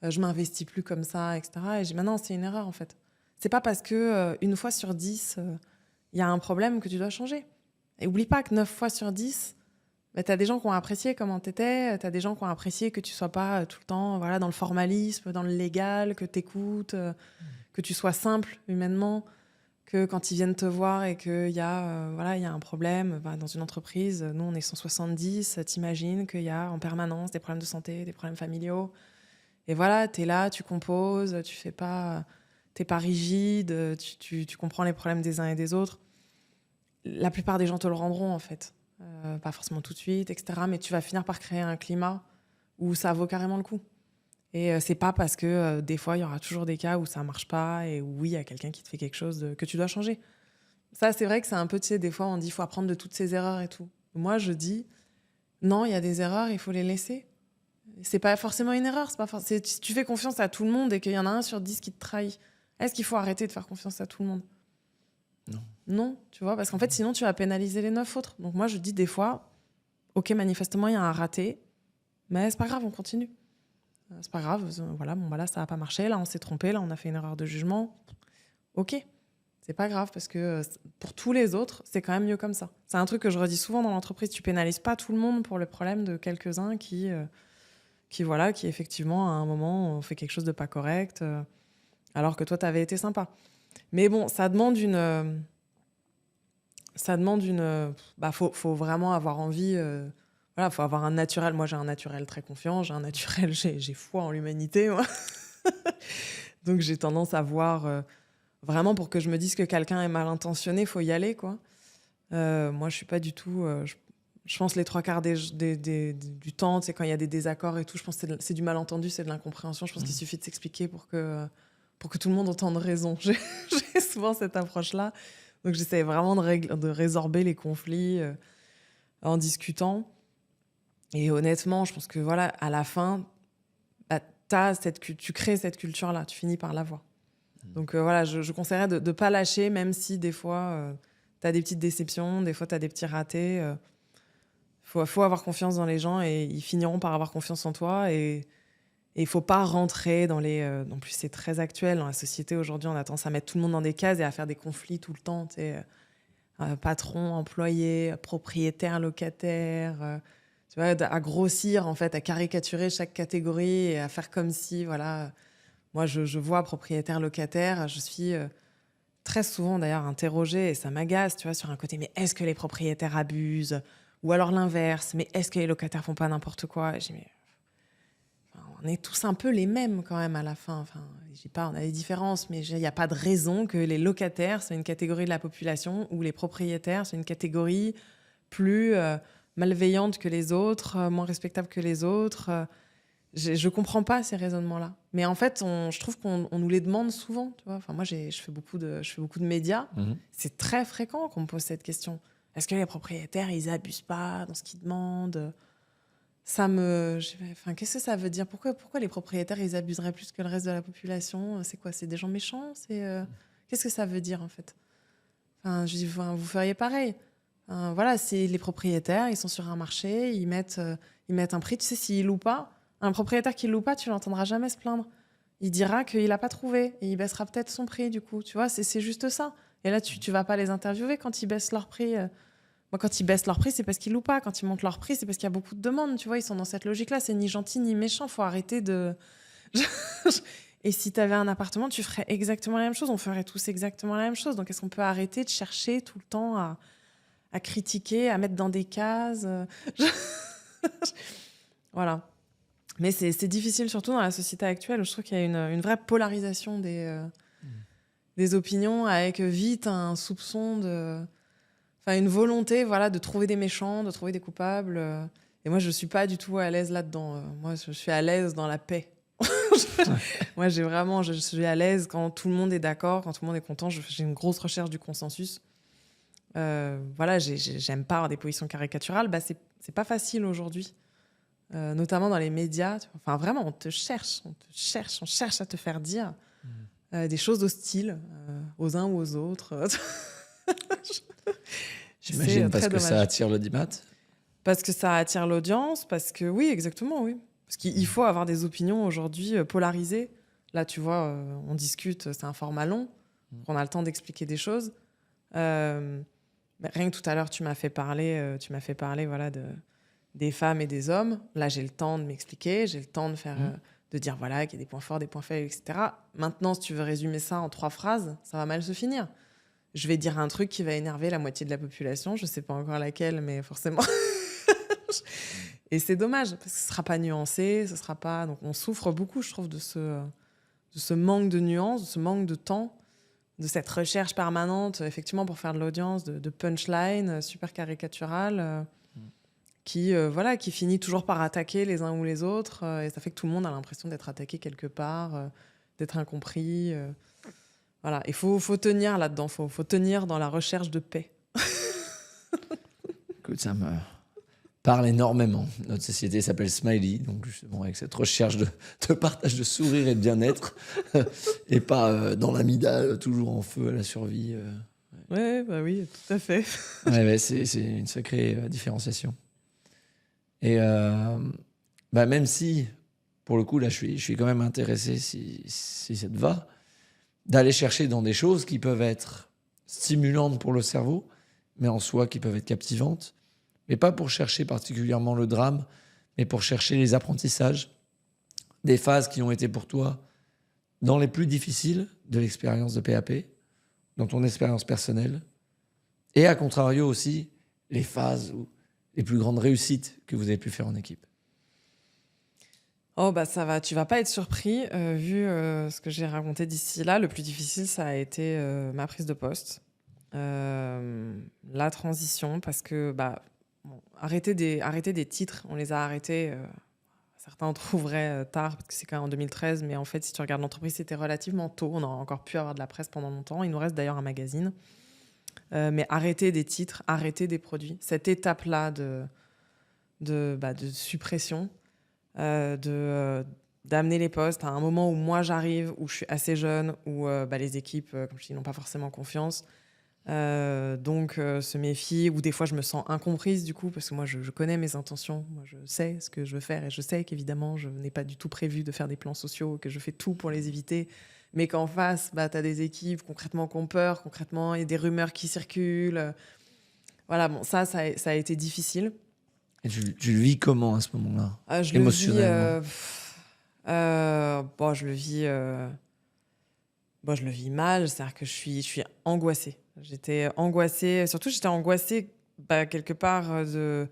Je m'investis plus comme ça, etc. Et j'ai maintenant, c'est une erreur, en fait. C'est pas parce que une fois sur 10, il y a un problème que tu dois changer. Et oublie pas que 9 fois sur 10, tu as des gens qui ont apprécié comment tu étais, tu as des gens qui ont apprécié que tu sois pas tout le temps dans le formalisme, dans le légal, que tu écoutes, que tu sois simple humainement, que quand ils viennent te voir et qu'il y a il y a un problème dans une entreprise, nous on est 170, t'imagines qu'il y a en permanence des problèmes de santé, des problèmes familiaux. Et voilà, tu es là, tu composes, t'es pas rigide, tu comprends les problèmes des uns et des autres. La plupart des gens te le rendront, en fait. Pas forcément tout de suite, etc. Mais tu vas finir par créer un climat où ça vaut carrément le coup. Et c'est pas parce que des fois, il y aura toujours des cas où ça marche pas et où oui, il y a quelqu'un qui te fait quelque chose que tu dois changer. Ça, c'est vrai que c'est un peu, tu sais, des fois, on dit qu'il faut apprendre de toutes ces erreurs et tout. Moi, je dis, non, il y a des erreurs, il faut les laisser. C'est pas forcément une erreur. Si tu fais confiance à tout le monde et qu'il y en a 1 sur 10 qui te trahit, est-ce qu'il faut arrêter de faire confiance à tout le monde ? Non, tu vois, parce qu'en fait, sinon, tu vas pénaliser les 9 autres. Donc moi, je dis des fois, ok, manifestement, il y a un raté, mais c'est pas grave, on continue. C'est pas grave, là, ça a pas marché, là, on s'est trompé, là, on a fait une erreur de jugement. Ok, c'est pas grave, parce que pour tous les autres, c'est quand même mieux comme ça. C'est un truc que je redis souvent dans l'entreprise, tu pénalises pas tout le monde pour le problème de quelques-uns qui effectivement, à un moment, ont fait quelque chose de pas correct, alors que toi, t'avais été sympa. Mais bon, ça demande faut vraiment avoir envie, faut avoir un naturel. Moi, j'ai un naturel très confiant, j'ai foi en l'humanité, moi. Donc, j'ai tendance à voir, vraiment, pour que je me dise que quelqu'un est mal intentionné, faut y aller, quoi. Moi, je suis pas du tout, je pense les 3/4 du temps, c'est quand il y a des désaccords et tout, je pense que c'est du malentendu, c'est de l'incompréhension. Je pense qu'il suffit de s'expliquer pour que tout le monde entende raison. J'ai souvent cette approche-là. Donc, j'essaie vraiment de résorber les conflits en discutant. Et honnêtement, je pense que à la fin, tu crées cette culture-là, tu finis par l'avoir. Donc, je conseillerais de ne pas lâcher, même si des fois, tu as des petites déceptions, des fois, tu as des petits ratés. Faut avoir confiance dans les gens et ils finiront par avoir confiance en toi. Et il ne faut pas rentrer dans les... en plus, c'est très actuel. Dans la société, aujourd'hui, on a tendance à mettre tout le monde dans des cases et à faire des conflits tout le temps. Patron, employé, propriétaire, locataire. Tu vois, à grossir, en fait, à caricaturer chaque catégorie et à faire comme si, Moi, je vois propriétaire, locataire, je suis très souvent d'ailleurs interrogée et ça m'agace, tu vois, sur un côté, mais est-ce que les propriétaires abusent? Ou alors l'inverse, mais est-ce que les locataires font pas n'importe quoi? Et je dis, mais enfin, on est tous un peu les mêmes quand même à la fin. Enfin, je dis pas, on a des différences, mais il n'y a pas de raison que les locataires soient une catégorie de la population ou les propriétaires soient une catégorie plus malveillante que les autres, moins respectable que les autres. Je comprends pas ces raisonnements-là. Mais en fait, je trouve qu'on nous les demande souvent. Tu vois, enfin, moi, je fais beaucoup de médias. C'est très fréquent qu'on me pose cette question. Est-ce que les propriétaires, ils abusent pas dans ce qu'ils demandent? Enfin, qu'est-ce que ça veut dire? Pourquoi les propriétaires, ils abuseraient plus que le reste de la population? C'est quoi? C'est des gens méchants? Qu'est-ce que ça veut dire, en fait? Enfin, je dis, enfin, vous feriez pareil. Voilà, c'est les propriétaires, ils sont sur un marché, ils mettent un prix. Tu sais, s'ils louent pas, un propriétaire qui loue pas, tu l'entendras jamais se plaindre. Il dira qu'il n'a pas trouvé et il baissera peut-être son prix, du coup. Tu vois, c'est juste ça. Et là, tu vas pas les interviewer quand ils baissent leur prix. Moi, quand ils baissent leur prix, c'est parce qu'ils louent pas. Quand ils montent leur prix, c'est parce qu'il y a beaucoup de demandes. Tu vois, ils sont dans cette logique-là. C'est ni gentil ni méchant. Faut arrêter de. Et si tu avais un appartement, tu ferais exactement la même chose. On ferait tous exactement la même chose. Donc, est-ce qu'on peut arrêter de chercher tout le temps à critiquer, à mettre dans des cases? Voilà. Mais c'est difficile, surtout dans la société actuelle, où je trouve qu'il y a une vraie polarisation des opinions, avec vite un soupçon de... Enfin, une volonté, voilà, de trouver des méchants, de trouver des coupables. Et moi, je suis pas du tout à l'aise là-dedans. Moi, je suis à l'aise dans la paix. Moi, je suis à l'aise quand tout le monde est d'accord, quand tout le monde est content. J'ai une grosse recherche du consensus. Voilà, j'aime pas avoir des positions caricaturales. Bah, c'est pas facile aujourd'hui. Notamment dans les médias. Enfin, vraiment, on cherche à te faire dire des choses hostiles aux uns ou aux autres. J'imagine C'est parce très que ça dommage. attire l'audimat. Parce que ça attire l'audience, parce que oui, exactement, oui. Parce qu'il faut avoir des opinions aujourd'hui polarisées. Là, tu vois, on discute, c'est un format long, on a le temps d'expliquer des choses. Rien que tout à l'heure, tu m'as fait parler, voilà, des femmes et des hommes. Là, j'ai le temps de m'expliquer, j'ai le temps de faire, de dire voilà qu'il y a des points forts, des points faibles, etc. Maintenant, si tu veux résumer ça en 3 phrases, ça va mal se finir. Je vais dire un truc qui va énerver la moitié de la population. Je sais pas encore laquelle, mais forcément. Et c'est dommage parce que ce sera pas nuancé, ce sera pas. Donc, on souffre beaucoup, je trouve, de ce manque de nuances, de ce manque de temps, de cette recherche permanente, effectivement, pour faire de l'audience, de punchline super caricaturale. Qui finit toujours par attaquer les uns ou les autres. Et ça fait que tout le monde a l'impression d'être attaqué quelque part, d'être incompris. Voilà, il faut tenir là-dedans, faut tenir dans la recherche de paix. Écoute, ça me parle énormément. Notre société s'appelle Smiley, donc justement avec cette recherche de partage de sourire et de bien-être, et pas dans l'amidale, toujours en feu à la survie. Ouais, bah oui, tout à fait. Ouais, c'est une sacrée différenciation. Et même si, pour le coup, là, je suis quand même intéressé, si ça te va, d'aller chercher dans des choses qui peuvent être stimulantes pour le cerveau, mais en soi qui peuvent être captivantes, mais pas pour chercher particulièrement le drame, mais pour chercher les apprentissages, des phases qui ont été pour toi dans les plus difficiles de l'expérience de PAP, dans ton expérience personnelle, et à contrario aussi, les phases où les plus grandes réussites que vous avez pu faire en équipe. Oh bah ça va, tu vas pas être surpris vu ce que j'ai raconté d'ici là. Le plus difficile, ça a été ma prise de poste, la transition, parce que arrêter des titres, on les a arrêtés. Certains en trouveraient tard parce que c'est quand même en 2013, mais en fait, si tu regardes l'entreprise, c'était relativement tôt. On a encore pu avoir de la presse pendant longtemps. Il nous reste d'ailleurs un magazine. Mais arrêter des titres, arrêter des produits, cette étape-là de suppression, d'amener les postes à un moment où moi j'arrive, où je suis assez jeune, où les équipes, comme je dis, n'ont pas forcément confiance. Donc se méfient, ou des fois je me sens incomprise du coup, parce que moi je connais mes intentions, moi je sais ce que je veux faire, et je sais qu'évidemment je n'ai pas du tout prévu de faire des plans sociaux, que je fais tout pour les éviter, mais qu'en face, tu as des équipes concrètement qui ont peur, concrètement il y a des rumeurs qui circulent. Voilà, bon, ça a été difficile. Et tu le vis comment à ce moment-là, Je le vis, émotionnellement? Bon, je le vis mal, c'est-à-dire que je suis angoissée. J'étais angoissée, surtout j'étais angoissée, quelque part, de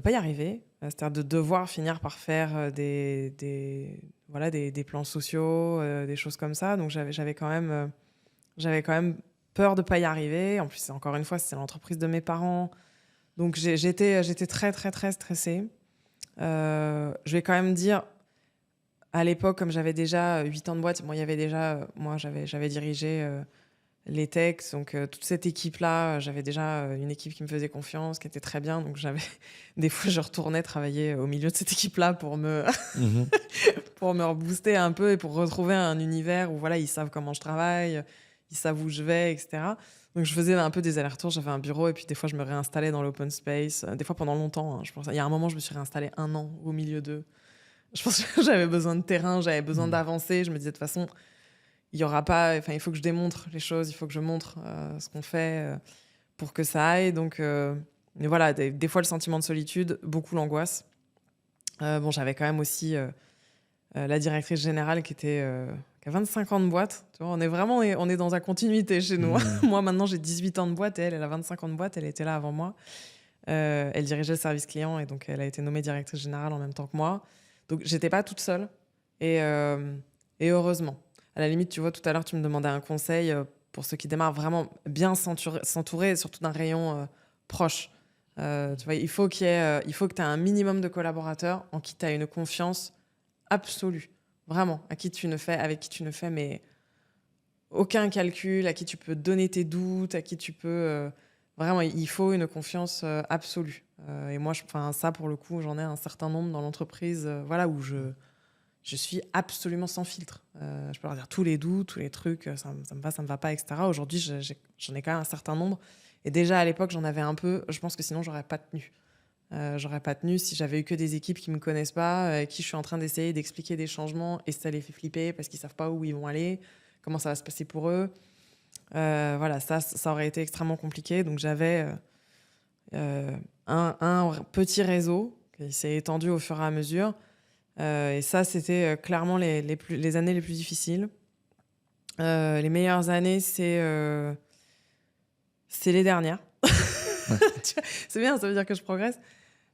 pas y arriver, c'est-à-dire de devoir finir par faire, des plans sociaux, des choses comme ça. Donc j'avais quand même peur de pas y arriver. En plus, encore une fois, c'est l'entreprise de mes parents. Donc j'étais très, très, très stressée. Je vais quand même dire, à l'époque, comme j'avais déjà 8 ans de boîte, bon, il y avait déjà, moi, j'avais dirigé les techs, donc toute cette équipe-là, j'avais déjà une équipe qui me faisait confiance, qui était très bien. Donc des fois, je retournais travailler au milieu de cette équipe-là Mhm. pour me rebooster un peu et pour retrouver un univers où voilà, ils savent comment je travaille, ils savent où je vais, etc. Donc je faisais un peu des allers-retours, j'avais un bureau et puis des fois je me réinstallais dans l'open space, des fois pendant longtemps, hein, je pense. Il y a un moment, je me suis réinstallée 1 an au milieu d'eux. Je pense que j'avais besoin de terrain, j'avais besoin Mhm. d'avancer. Je me disais de toute façon, il y aura pas, enfin, il faut que je démontre les choses, il faut que je montre ce qu'on fait pour que ça aille. Donc, mais voilà, des fois le sentiment de solitude, beaucoup l'angoisse. Bon, j'avais quand même aussi la directrice générale qui a 25 ans de boîte. Tu vois, on est dans la continuité chez nous. Mhm. Moi, maintenant, j'ai 18 ans de boîte et elle a 25 ans de boîte. Elle était là avant moi. Elle dirigeait le service client et donc elle a été nommée directrice générale en même temps que moi. Donc, j'étais pas toute seule et heureusement. À la limite, tu vois, tout à l'heure, tu me demandais un conseil pour ceux qui démarrent, vraiment bien s'entourer, surtout d'un rayon proche. Tu vois, il faut que tu aies un minimum de collaborateurs en qui tu as une confiance absolue. Vraiment, avec qui tu ne fais mais aucun calcul, à qui tu peux donner tes doutes, à qui tu peux... vraiment, il faut une confiance absolue. Et moi, ça, pour le coup, j'en ai un certain nombre dans l'entreprise voilà, où je suis absolument sans filtre. Je peux leur dire tous les doutes, tous les trucs, ça me va pas, etc. Aujourd'hui, j'en ai quand même un certain nombre. Et déjà, à l'époque, j'en avais un peu. Je pense que sinon, j'aurais pas tenu. J'aurais pas tenu si j'avais eu que des équipes qui me connaissent pas, qui je suis en train d'essayer d'expliquer des changements et ça les fait flipper parce qu'ils savent pas où ils vont aller, comment ça va se passer pour eux. Voilà, ça aurait été extrêmement compliqué. Donc j'avais un petit réseau qui s'est étendu au fur et à mesure. Et ça, c'était clairement les années les plus difficiles. Les meilleures années, c'est les dernières. Ouais. C'est bien, ça veut dire que je progresse.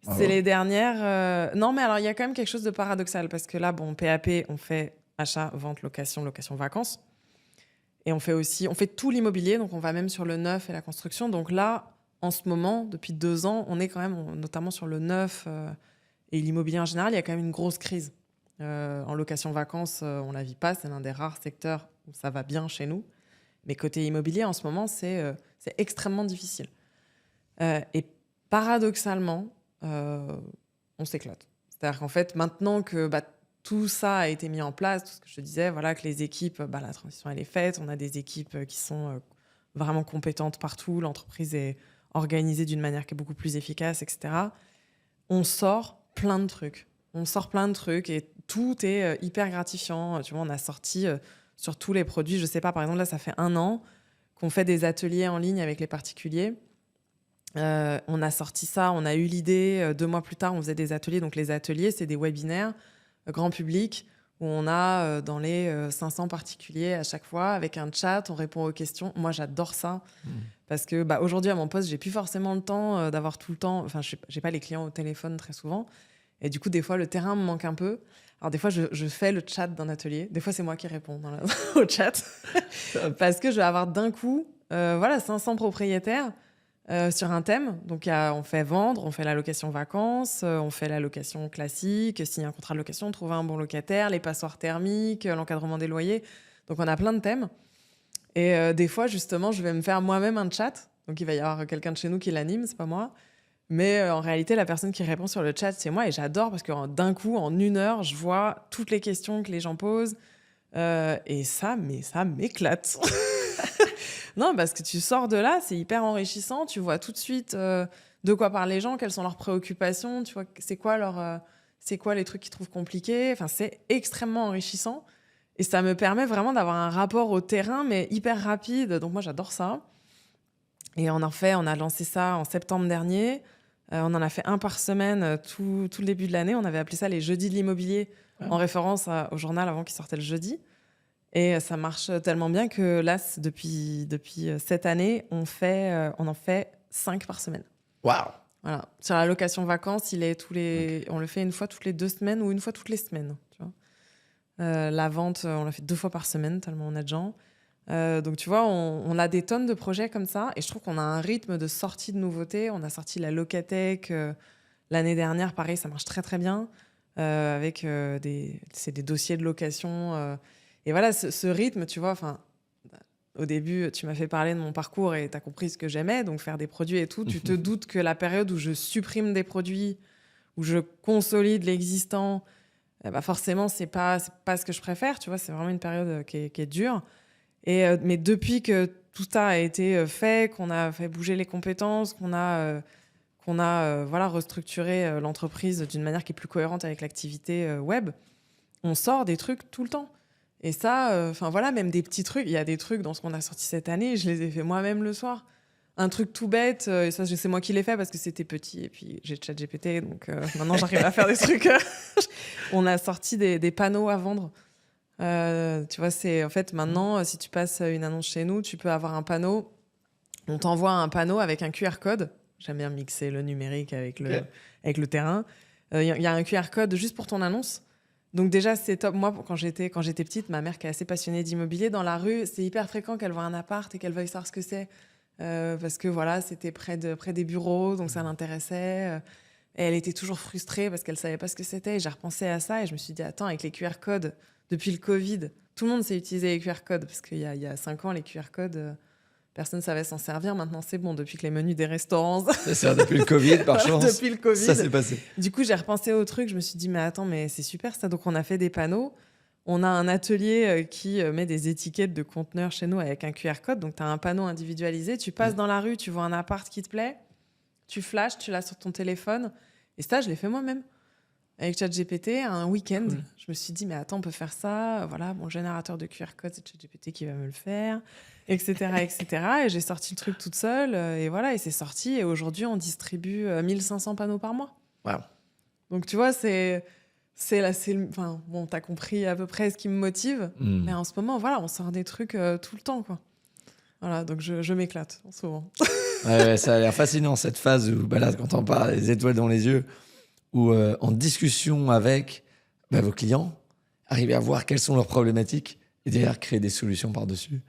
C'est Bravo. les dernières. Non, mais alors, il y a quand même quelque chose de paradoxal parce que là, bon, PAP, on fait achat, vente, location, location, vacances. Et on fait tout l'immobilier, donc on va même sur le neuf et la construction. Donc là, en ce moment, depuis 2 ans, on est quand même, notamment sur le neuf et l'immobilier en général, il y a quand même une grosse crise. En location vacances, on la vit pas, c'est l'un des rares secteurs où ça va bien chez nous. Mais côté immobilier, en ce moment, c'est extrêmement difficile. Et paradoxalement, on s'éclate. C'est-à-dire qu'en fait, maintenant que tout ça a été mis en place, tout ce que je te disais, voilà, que les équipes, la transition elle est faite, on a des équipes qui sont vraiment compétentes partout, l'entreprise est organisée d'une manière qui est beaucoup plus efficace, etc. On sort plein de trucs. On sort plein de trucs et tout est hyper gratifiant. Tu vois, on a sorti sur tous les produits, je sais pas, par exemple, là, ça fait 1 an qu'on fait des ateliers en ligne avec les particuliers. On a sorti ça, on a eu l'idée. 2 mois plus tard, on faisait des ateliers. Donc, les ateliers, c'est des webinaires grand public où on a dans les 500 particuliers à chaque fois avec un chat, on répond aux questions. Moi, j'adore ça parce que aujourd'hui, à mon poste, j'ai plus forcément le temps d'avoir tout le temps. Enfin, j'ai pas les clients au téléphone très souvent. Et du coup, des fois, le terrain me manque un peu. Alors, des fois, je fais le chat d'un atelier. Des fois, c'est moi qui réponds au chat parce que je vais avoir d'un coup 500 propriétaires sur un thème. Donc, on fait vendre, on fait la location vacances, on fait la location classique, signer un contrat de location, trouver un bon locataire, les passoires thermiques, l'encadrement des loyers. Donc, on a plein de thèmes. Et des fois, justement, je vais me faire moi-même un chat. Donc, il va y avoir quelqu'un de chez nous qui l'anime, c'est pas moi. Mais en réalité, la personne qui répond sur le chat, c'est moi. Et j'adore parce que d'un coup, en 1 heure, je vois toutes les questions que les gens posent. Et ça m'éclate. Non, parce que tu sors de là, c'est hyper enrichissant. Tu vois tout de suite de quoi parlent les gens, quelles sont leurs préoccupations, tu vois, c'est quoi les trucs qu'ils trouvent compliqués. Enfin, c'est extrêmement enrichissant. Et ça me permet vraiment d'avoir un rapport au terrain, mais hyper rapide. Donc moi, j'adore ça. Et on a lancé ça en septembre dernier. On en a fait un par semaine tout le début de l'année. On avait appelé ça les jeudis de l'immobilier, en référence au journal avant qui sortait le jeudi. Et ça marche tellement bien que là, depuis cette année, on en fait 5 par semaine. Waouh! Voilà. Sur la location vacances, on le fait une fois toutes les 2 semaines ou une fois toutes les semaines. Tu vois. La vente, on l'a fait 2 fois par semaine, tellement on a de gens. Donc tu vois, on a des tonnes de projets comme ça. Et je trouve qu'on a un rythme de sortie de nouveautés. On a sorti la Locatech l'année dernière. Pareil, ça marche très très bien. Avec des dossiers de location. Et voilà, ce rythme, tu vois, au début, tu m'as fait parler de mon parcours et tu as compris ce que j'aimais, donc faire des produits et tout. Tu te doutes que la période où je supprime des produits, où je consolide l'existant, forcément, c'est pas ce que je préfère, tu vois, c'est vraiment une période qui est dure. Mais depuis que tout ça a été fait, qu'on a fait bouger les compétences, qu'on a restructuré l'entreprise d'une manière qui est plus cohérente avec l'activité web, on sort des trucs tout le temps. Et ça, même des petits trucs. Il y a des trucs dans ce qu'on a sorti cette année, je les ai fait moi-même le soir. Un truc tout bête, et ça, c'est moi qui l'ai fait parce que c'était petit. Et puis, j'ai ChatGPT, donc maintenant, j'arrive à faire des trucs. On a sorti des panneaux à vendre. Tu vois, c'est en fait maintenant, si tu passes une annonce chez nous, tu peux avoir un panneau. On t'envoie un panneau avec un QR code. J'aime bien mixer le numérique avec le terrain. Il y a un QR code juste pour ton annonce. Donc déjà, c'est top. Moi, quand j'étais petite, ma mère qui est assez passionnée d'immobilier, dans la rue, c'est hyper fréquent qu'elle voit un appart et qu'elle veuille savoir ce que c'est. Parce que voilà, c'était près des bureaux, donc ça l'intéressait. Et elle était toujours frustrée parce qu'elle savait pas ce que c'était. Et j'ai repensé à ça et je me suis dit, attends, avec les QR codes, depuis le Covid, tout le monde sait utiliser les QR codes. Parce qu'il y a 5 ans, les QR codes... personne ne savait s'en servir. Maintenant, c'est bon, depuis que les menus des restaurants... C'est ça, depuis le Covid, par chance. Depuis le Covid. Ça s'est passé. Du coup, j'ai repensé au truc. Je me suis dit, mais attends, mais c'est super ça. Donc, on a fait des panneaux. On a un atelier qui met des étiquettes de conteneurs chez nous avec un QR code. Donc, tu as un panneau individualisé. Tu passes dans la rue, tu vois un appart qui te plaît. Tu flashes, tu l'as sur ton téléphone. Et ça, je l'ai fait moi-même. Avec ChatGPT, un week-end. Cool. Je me suis dit, mais attends, on peut faire ça. Voilà, mon générateur de QR code, c'est ChatGPT qui va me le faire, etc., etc. Et j'ai sorti le truc toute seule. Et voilà, et c'est sorti. Et aujourd'hui, on distribue 1500 panneaux par mois. Wow. Donc, tu vois, bon, t'as compris à peu près ce qui me motive. Mais en ce moment, voilà, on sort des trucs tout le temps, quoi. Voilà, donc je m'éclate en ce moment. Ouais, ça a l'air fascinant, cette phase où, là, quand on parle des étoiles dans les yeux, ou en discussion avec vos clients, arriver à voir quelles sont leurs problématiques et derrière créer des solutions par-dessus.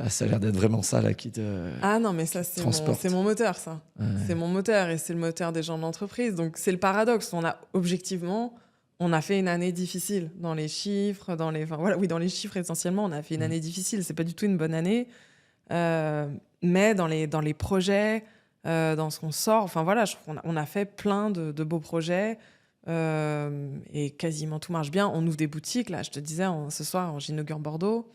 Ça a l'air d'être vraiment ça là qui te Ah non, mais ça, c'est mon moteur, ça. Ouais. C'est mon moteur et c'est le moteur des gens de l'entreprise. Donc, c'est le paradoxe. Objectivement, on a fait une année difficile dans les chiffres, dans les chiffres essentiellement, on a fait une année difficile. C'est pas du tout une bonne année. Mais dans les projets... dans ce qu'on sort. Je trouve qu'on a fait plein de beaux projets et quasiment tout marche bien. On ouvre des boutiques. Là, je te disais, ce soir, j'inaugure Bordeaux.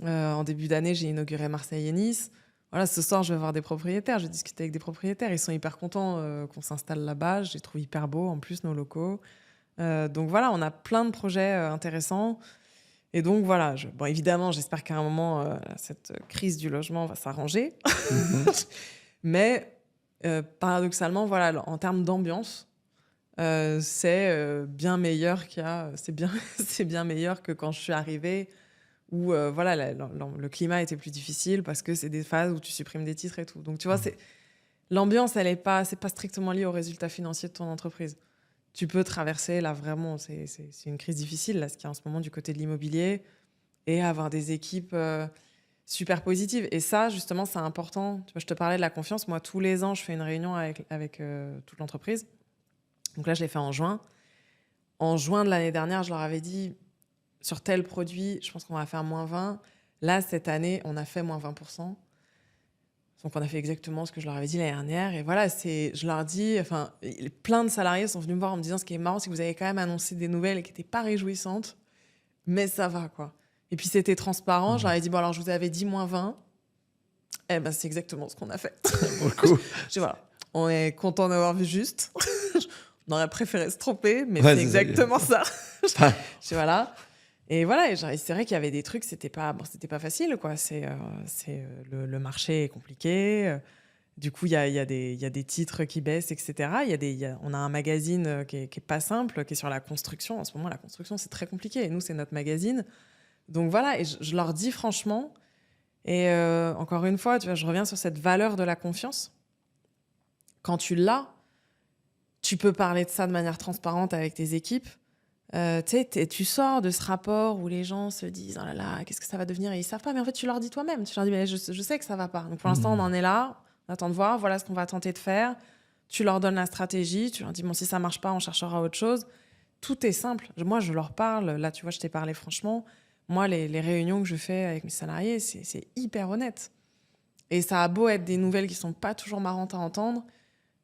En début d'année, j'ai inauguré Marseille et Nice. Voilà, ce soir, je vais voir des propriétaires. Je vais discuter avec des propriétaires. Ils sont hyper contents qu'on s'installe là-bas. Je les trouve hyper beaux, en plus, nos locaux. Donc voilà, on a plein de projets intéressants. Et donc voilà, évidemment, j'espère qu'à un moment, cette crise du logement va s'arranger. Mais paradoxalement, voilà, en termes d'ambiance, c'est bien meilleur c'est bien meilleur que quand je suis arrivée, où le climat était plus difficile parce que c'est des phases où tu supprimes des titres et tout. Donc tu vois, l'ambiance, c'est pas strictement lié aux résultats financiers de ton entreprise. Tu peux traverser, là vraiment, c'est une crise difficile, là, ce qu'il y a en ce moment du côté de l'immobilier, et avoir des équipes super positive. Et ça, justement, c'est important. Tu vois, je te parlais de la confiance. Moi, tous les ans, je fais une réunion avec toute l'entreprise. Donc là, je l'ai fait en juin. En juin de l'année dernière, je leur avais dit, sur tel produit, je pense qu'on va faire moins 20. Là, cette année, on a fait moins 20%. Donc, on a fait exactement ce que je leur avais dit l'année dernière. Et voilà, je leur dis... plein de salariés sont venus me voir en me disant, ce qui est marrant, c'est que vous avez quand même annoncé des nouvelles qui n'étaient pas réjouissantes. Mais ça va, quoi. Et puis, c'était transparent. Je leur ai dit, bon, alors, je vous avais dit moins 20. Eh ben, c'est exactement ce qu'on a fait. Beaucoup. Voilà. On est content d'avoir vu juste. On aurait préféré se tromper, mais c'est exactement ça. Voilà. Et voilà, et c'est vrai qu'il y avait des trucs, c'était pas facile, quoi. Le marché est compliqué. Du coup, il y a des titres qui baissent, etc. On a un magazine qui est pas simple, qui est sur la construction. En ce moment, la construction, c'est très compliqué. Et nous, c'est notre magazine. Donc voilà, et je leur dis franchement, et encore une fois, tu vois, je reviens sur cette valeur de la confiance. Quand tu l'as, tu peux parler de ça de manière transparente avec tes équipes. Tu sais, tu sors de ce rapport où les gens se disent « Oh là là, qu'est-ce que ça va devenir ?» Et ils savent pas, mais en fait, tu leur dis toi-même. Tu leur dis « Mais je sais que ça va pas. Donc pour l'instant, on en est là. On attend de voir. Voilà ce qu'on va tenter de faire. » Tu leur donnes la stratégie. Tu leur dis « Bon, si ça marche pas, on cherchera autre chose. » Tout est simple. Moi, je leur parle. Là, tu vois, je t'ai parlé franchement. Moi, les réunions que je fais avec mes salariés, c'est hyper honnête. Et ça a beau être des nouvelles qui sont pas toujours marrantes à entendre.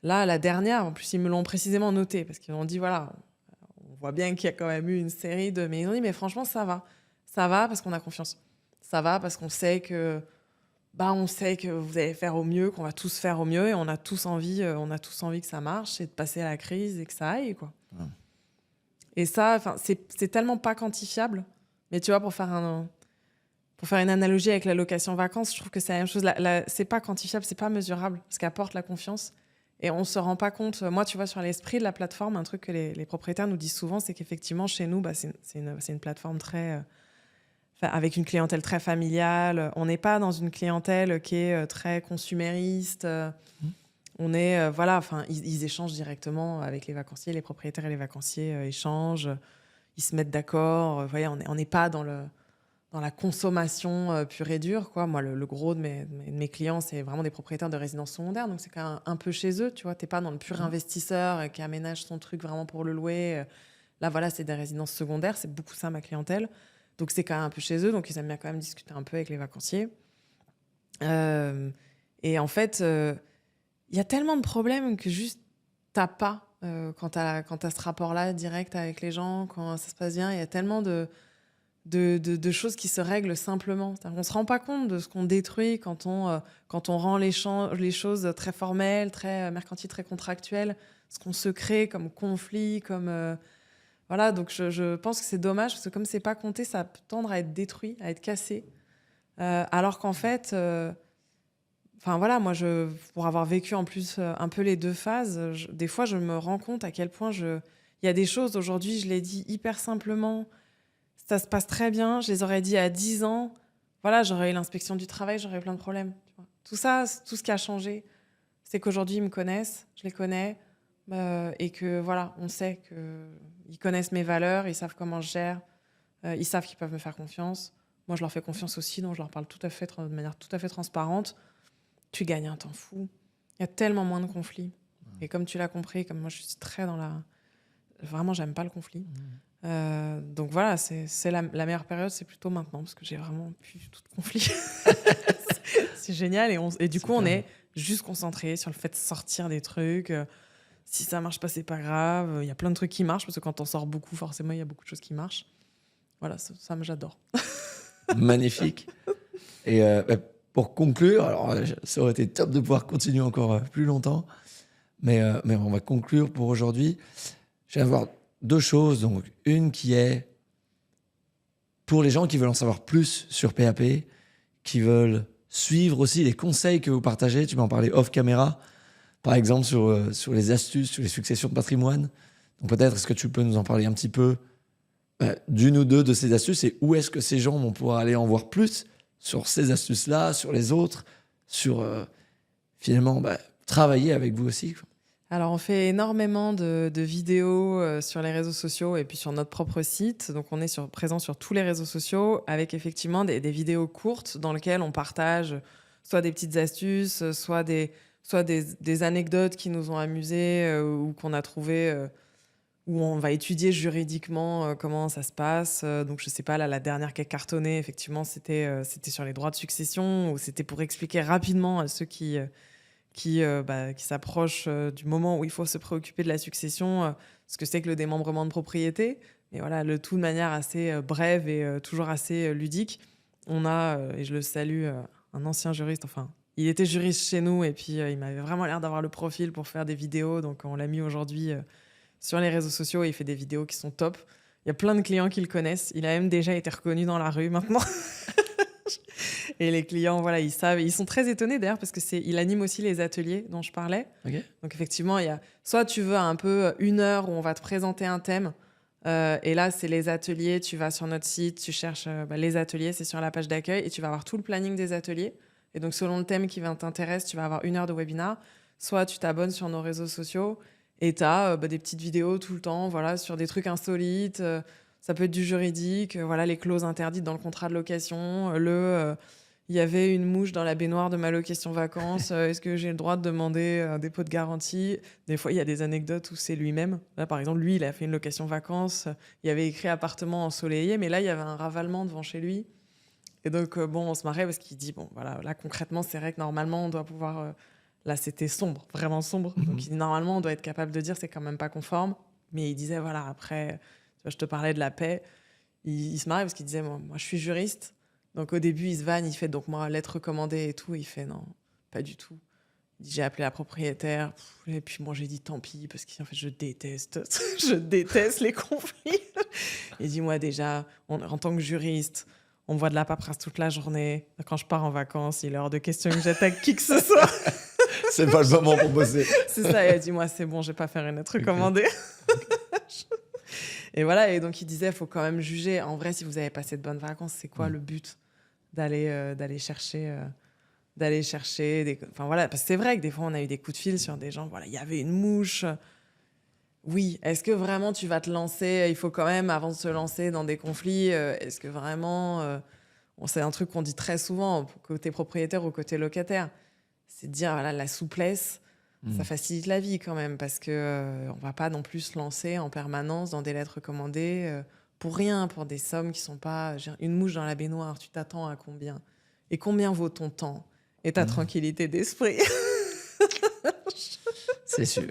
Là, la dernière, en plus, ils me l'ont précisément noté parce qu'ils m'ont dit, voilà, on voit bien qu'il y a quand même eu une série de... Mais ils ont dit, mais franchement, ça va. Ça va parce qu'on a confiance. Ça va parce qu'on sait que... on sait que vous allez faire au mieux, qu'on va tous faire au mieux et on a tous envie que ça marche et de passer à la crise et que ça aille, quoi. Ouais. Et ça, c'est tellement pas quantifiable. Mais tu vois, pour faire une analogie avec la location vacances, je trouve que c'est la même chose. C'est pas quantifiable, c'est pas mesurable, ce qu'apporte la confiance. Et on se rend pas compte. Moi, tu vois, sur l'esprit de la plateforme, un truc que les propriétaires nous disent souvent, c'est qu'effectivement, chez nous, c'est une plateforme avec une clientèle très familiale. On n'est pas dans une clientèle qui est très consumériste. On est, ils échangent directement avec les vacanciers. Les propriétaires et les vacanciers échangent. Ils se mettent d'accord. On n'est pas dans la consommation pure et dure, quoi. Moi, le gros de mes clients, c'est vraiment des propriétaires de résidences secondaires, donc c'est quand même un peu chez eux, tu vois. T'es pas dans le pur investisseur qui aménage son truc vraiment pour le louer. Là, voilà, c'est des résidences secondaires, c'est beaucoup ça, ma clientèle. Donc, c'est quand même un peu chez eux, donc ils aiment bien quand même discuter un peu avec les vacanciers. Et en fait, il y a tellement de problèmes que juste t'as pas quand t'as ce rapport-là direct avec les gens, quand ça se passe bien. Il y a tellement de choses qui se règlent simplement. On ne se rend pas compte de ce qu'on détruit quand on rend les choses très formelles, très mercantiles, très contractuelles, ce qu'on se crée comme conflit, comme... Voilà, donc je pense que c'est dommage, parce que comme c'est pas compté, ça peut tendre à être détruit, à être cassé. Alors qu'en fait... moi, pour avoir vécu en plus un peu les deux phases, des fois, je me rends compte à quel point il y a des choses, aujourd'hui, je l'ai dit hyper simplement, ça se passe très bien, je les aurais dit à 10 ans, voilà, j'aurais eu l'inspection du travail, j'aurais eu plein de problèmes. Tu vois. Tout ça, tout ce qui a changé, c'est qu'aujourd'hui, ils me connaissent, je les connais, et que, voilà, on sait qu'ils connaissent mes valeurs, ils savent comment je gère, ils savent qu'ils peuvent me faire confiance. Moi, je leur fais confiance aussi, donc je leur parle de manière tout à fait transparente. Tu gagnes un temps fou. Il y a tellement moins de conflits. Et comme tu l'as compris, comme moi, je suis très dans la... Vraiment, j'aime pas le conflit. Donc voilà, c'est la meilleure période, c'est plutôt maintenant, parce que j'ai vraiment plus du tout de conflit. C'est génial. Et du coup, on est juste concentré sur le fait de sortir des trucs. Si ça marche pas, c'est pas grave. Il y a plein de trucs qui marchent, parce que quand on sort beaucoup, forcément, il y a beaucoup de choses qui marchent. Voilà, ça j'adore. Magnifique. Et pour conclure, alors ça aurait été top de pouvoir continuer encore plus longtemps, mais on va conclure pour aujourd'hui. Je vais avoir deux choses. Donc, une qui est pour les gens qui veulent en savoir plus sur PAP, qui veulent suivre aussi les conseils que vous partagez. Tu m'en parlais off caméra, par exemple sur les astuces, sur les successions de patrimoine. Donc peut-être, est-ce que tu peux nous en parler un petit peu d'une ou deux de ces astuces, et où est-ce que ces gens vont pouvoir aller en voir plus sur ces astuces-là, sur les autres, sur finalement travailler avec vous aussi, quoi. Alors, on fait énormément de vidéos sur les réseaux sociaux et puis sur notre propre site. Donc, on est présent sur tous les réseaux sociaux avec effectivement des vidéos courtes dans lesquelles on partage soit des petites astuces, soit des anecdotes qui nous ont amusés ou qu'on a trouvées, où on va étudier juridiquement comment ça se passe. Donc, je sais pas, là, la dernière qui a cartonné, effectivement, c'était sur les droits de succession, ou c'était pour expliquer rapidement à ceux qui s'approchent du moment où il faut se préoccuper de la succession, ce que c'est que le démembrement de propriété. Mais voilà, le tout de manière assez brève et toujours assez ludique. On a, et je le salue, un ancien juriste, enfin, il était juriste chez nous, et puis il m'avait vraiment l'air d'avoir le profil pour faire des vidéos, donc on l'a mis aujourd'hui sur les réseaux sociaux, et il fait des vidéos qui sont top. Il y a plein de clients qui le connaissent. Il a même déjà été reconnu dans la rue maintenant. Et les clients, voilà, ils savent. Ils sont très étonnés d'ailleurs parce que il anime aussi les ateliers dont je parlais. Ok. Donc effectivement, il y a soit tu veux un peu 1 heure où on va te présenter un thème. Et là, c'est les ateliers. Tu vas sur notre site, tu cherches les ateliers, c'est sur la page d'accueil et tu vas avoir tout le planning des ateliers. Et donc, selon le thème qui t'intéresse, tu vas avoir 1 heure de webinar. Soit tu t'abonnes sur nos réseaux sociaux et tu as des petites vidéos tout le temps, voilà, sur des trucs insolites. Ça peut être du juridique, voilà, les clauses interdites dans le contrat de location. Il y avait une mouche dans la baignoire de ma location vacances. Est-ce que j'ai le droit de demander un dépôt de garantie? Des fois, il y a des anecdotes où c'est lui-même. Là, par exemple, lui, il a fait une location vacances. Il avait écrit appartement ensoleillé, mais là, il y avait un ravalement devant chez lui. Et donc, on se marrait parce qu'il dit, bon, voilà, là, concrètement, c'est vrai que normalement, on doit pouvoir... là, c'était sombre, vraiment sombre. Donc, il dit, normalement, on doit être capable de dire c'est quand même pas conforme. Mais il disait, voilà, après, tu vois, je te parlais de la paix. Il se marrait parce qu'il disait, moi, je suis juriste. Donc, au début, il se vanne, il fait, donc, moi, lettre recommandée et tout. Il fait, non, pas du tout. Il dit, j'ai appelé la propriétaire. Et puis, moi, j'ai dit, tant pis, parce qu'en fait, je déteste les conflits. Il dit, moi, déjà, en tant que juriste, on me voit de la paperasse toute la journée. Quand je pars en vacances, il est hors de question que j'attaque qui que ce soit. C'est pas le moment pour bosser. C'est ça, il a dit, moi, c'est bon, je vais pas faire une lettre recommandée. Et voilà, et donc il disait, il faut quand même juger. En vrai, si vous avez passé de bonnes vacances, c'est quoi le but d'aller chercher Enfin voilà, parce que c'est vrai que des fois, on a eu des coups de fil sur des gens, voilà, il y avait une mouche. Oui, est-ce que vraiment tu vas te lancer? Il faut quand même, avant de se lancer dans des conflits, est-ce que vraiment... c'est un truc qu'on dit très souvent, côté propriétaire ou côté locataire. C'est de dire, voilà, la souplesse, ça facilite la vie quand même, parce que on va pas non plus se lancer en permanence dans des lettres recommandées pour rien, pour des sommes qui sont pas... Une mouche dans la baignoire, tu t'attends à combien? Et combien vaut ton temps et ta tranquillité d'esprit? C'est sûr.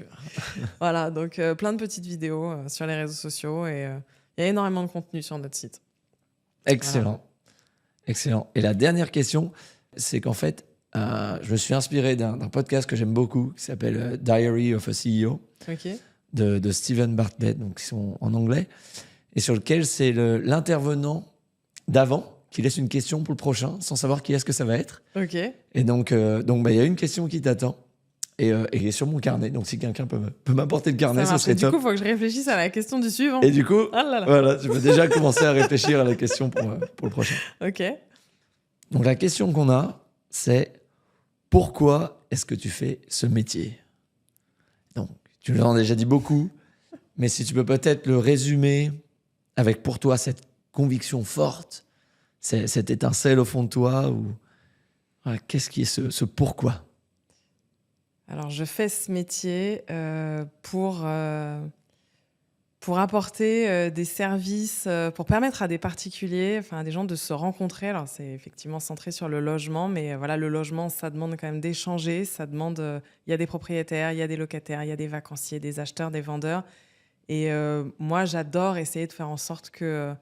Voilà, donc plein de petites vidéos sur les réseaux sociaux et il y a énormément de contenu sur notre site. Excellent. Voilà. Excellent. Et la dernière question, c'est qu'en fait, je me suis inspiré d'un podcast que j'aime beaucoup qui s'appelle Diary of a CEO Ok. de Stephen Bartlett, donc ils sont en anglais, et sur lequel c'est l'intervenant d'avant qui laisse une question pour le prochain sans savoir qui est-ce que ça va être. Ok. Et donc, il y a une question qui t'attend. Et il est sur mon carnet, donc si quelqu'un peut m'apporter le carnet, ça serait du top. coup, il faut que je réfléchisse à la question du suivant. Et du coup, Ah là là. voilà, tu peux déjà commencer à réfléchir à la question pour le prochain. Ok. Donc la question qu'on a, c'est pourquoi est-ce que tu fais ce métier? Donc, tu nous en as déjà dit beaucoup, mais si tu peux peut-être le résumer avec pour toi cette conviction forte, cette étincelle au fond de toi, ou voilà, qu'est-ce qui est ce pourquoi? Alors, je fais ce métier pour apporter des services, pour permettre à des particuliers, enfin à des gens de se rencontrer. Alors, c'est effectivement centré sur le logement, mais voilà, le logement, ça demande quand même d'échanger. Ça demande, il y a des propriétaires, il y a des locataires, il y a des vacanciers, des acheteurs, des vendeurs. Et moi, j'adore essayer de faire en sorte que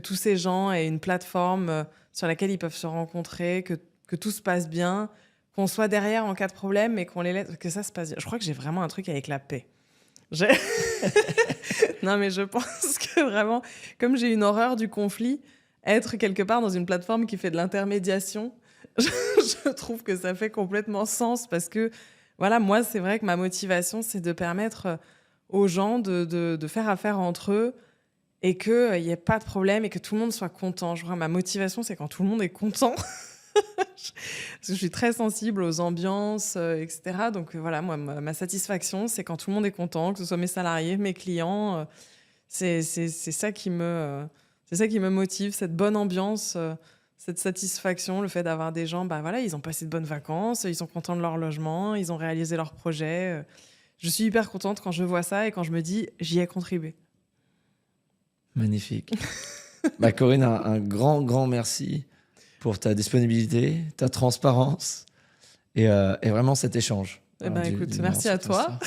tous ces gens aient une plateforme sur laquelle ils peuvent se rencontrer, que tout se passe bien, qu'on soit derrière en cas de problème, mais que ça se passe bien. Je crois que j'ai vraiment un truc avec la paix. Non, mais je pense que vraiment, comme j'ai une horreur du conflit, être quelque part dans une plateforme qui fait de l'intermédiation, je trouve que ça fait complètement sens parce que, voilà, moi, c'est vrai que ma motivation, c'est de permettre aux gens de faire affaire entre eux et qu'il n'y ait pas de problème et que tout le monde soit content. Je crois que ma motivation, c'est quand tout le monde est content. Parce que je suis très sensible aux ambiances, etc. Donc voilà, moi, ma satisfaction, c'est quand tout le monde est content, que ce soit mes salariés, mes clients. C'est ça qui me motive, cette bonne ambiance, cette satisfaction, le fait d'avoir des gens, bah voilà, ils ont passé de bonnes vacances, ils sont contents de leur logement, ils ont réalisé leurs projets. Je suis hyper contente quand je vois ça et quand je me dis, j'y ai contribué. Magnifique. Corinne, un grand merci pour ta disponibilité, ta transparence et vraiment cet échange. Écoute, merci à toi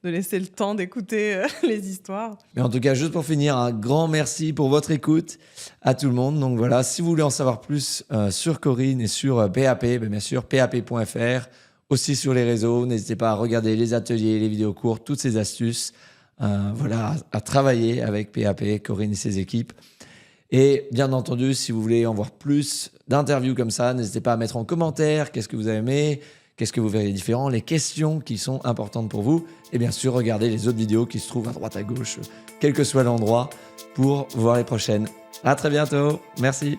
de laisser le temps d'écouter les histoires. Mais en tout cas, juste pour finir, un grand merci pour votre écoute à tout le monde. Donc voilà, si vous voulez en savoir plus sur Corinne et sur PAP, bien sûr, pap.fr, aussi sur les réseaux. N'hésitez pas à regarder les ateliers, les vidéos courtes, toutes ces astuces. À travailler avec PAP, Corinne et ses équipes. Et bien entendu, si vous voulez en voir plus d'interviews comme ça, n'hésitez pas à mettre en commentaire qu'est-ce que vous avez aimé, qu'est-ce que vous verrez différent, les questions qui sont importantes pour vous. Et bien sûr, regardez les autres vidéos qui se trouvent à droite, à gauche, quel que soit l'endroit, pour voir les prochaines. À très bientôt. Merci.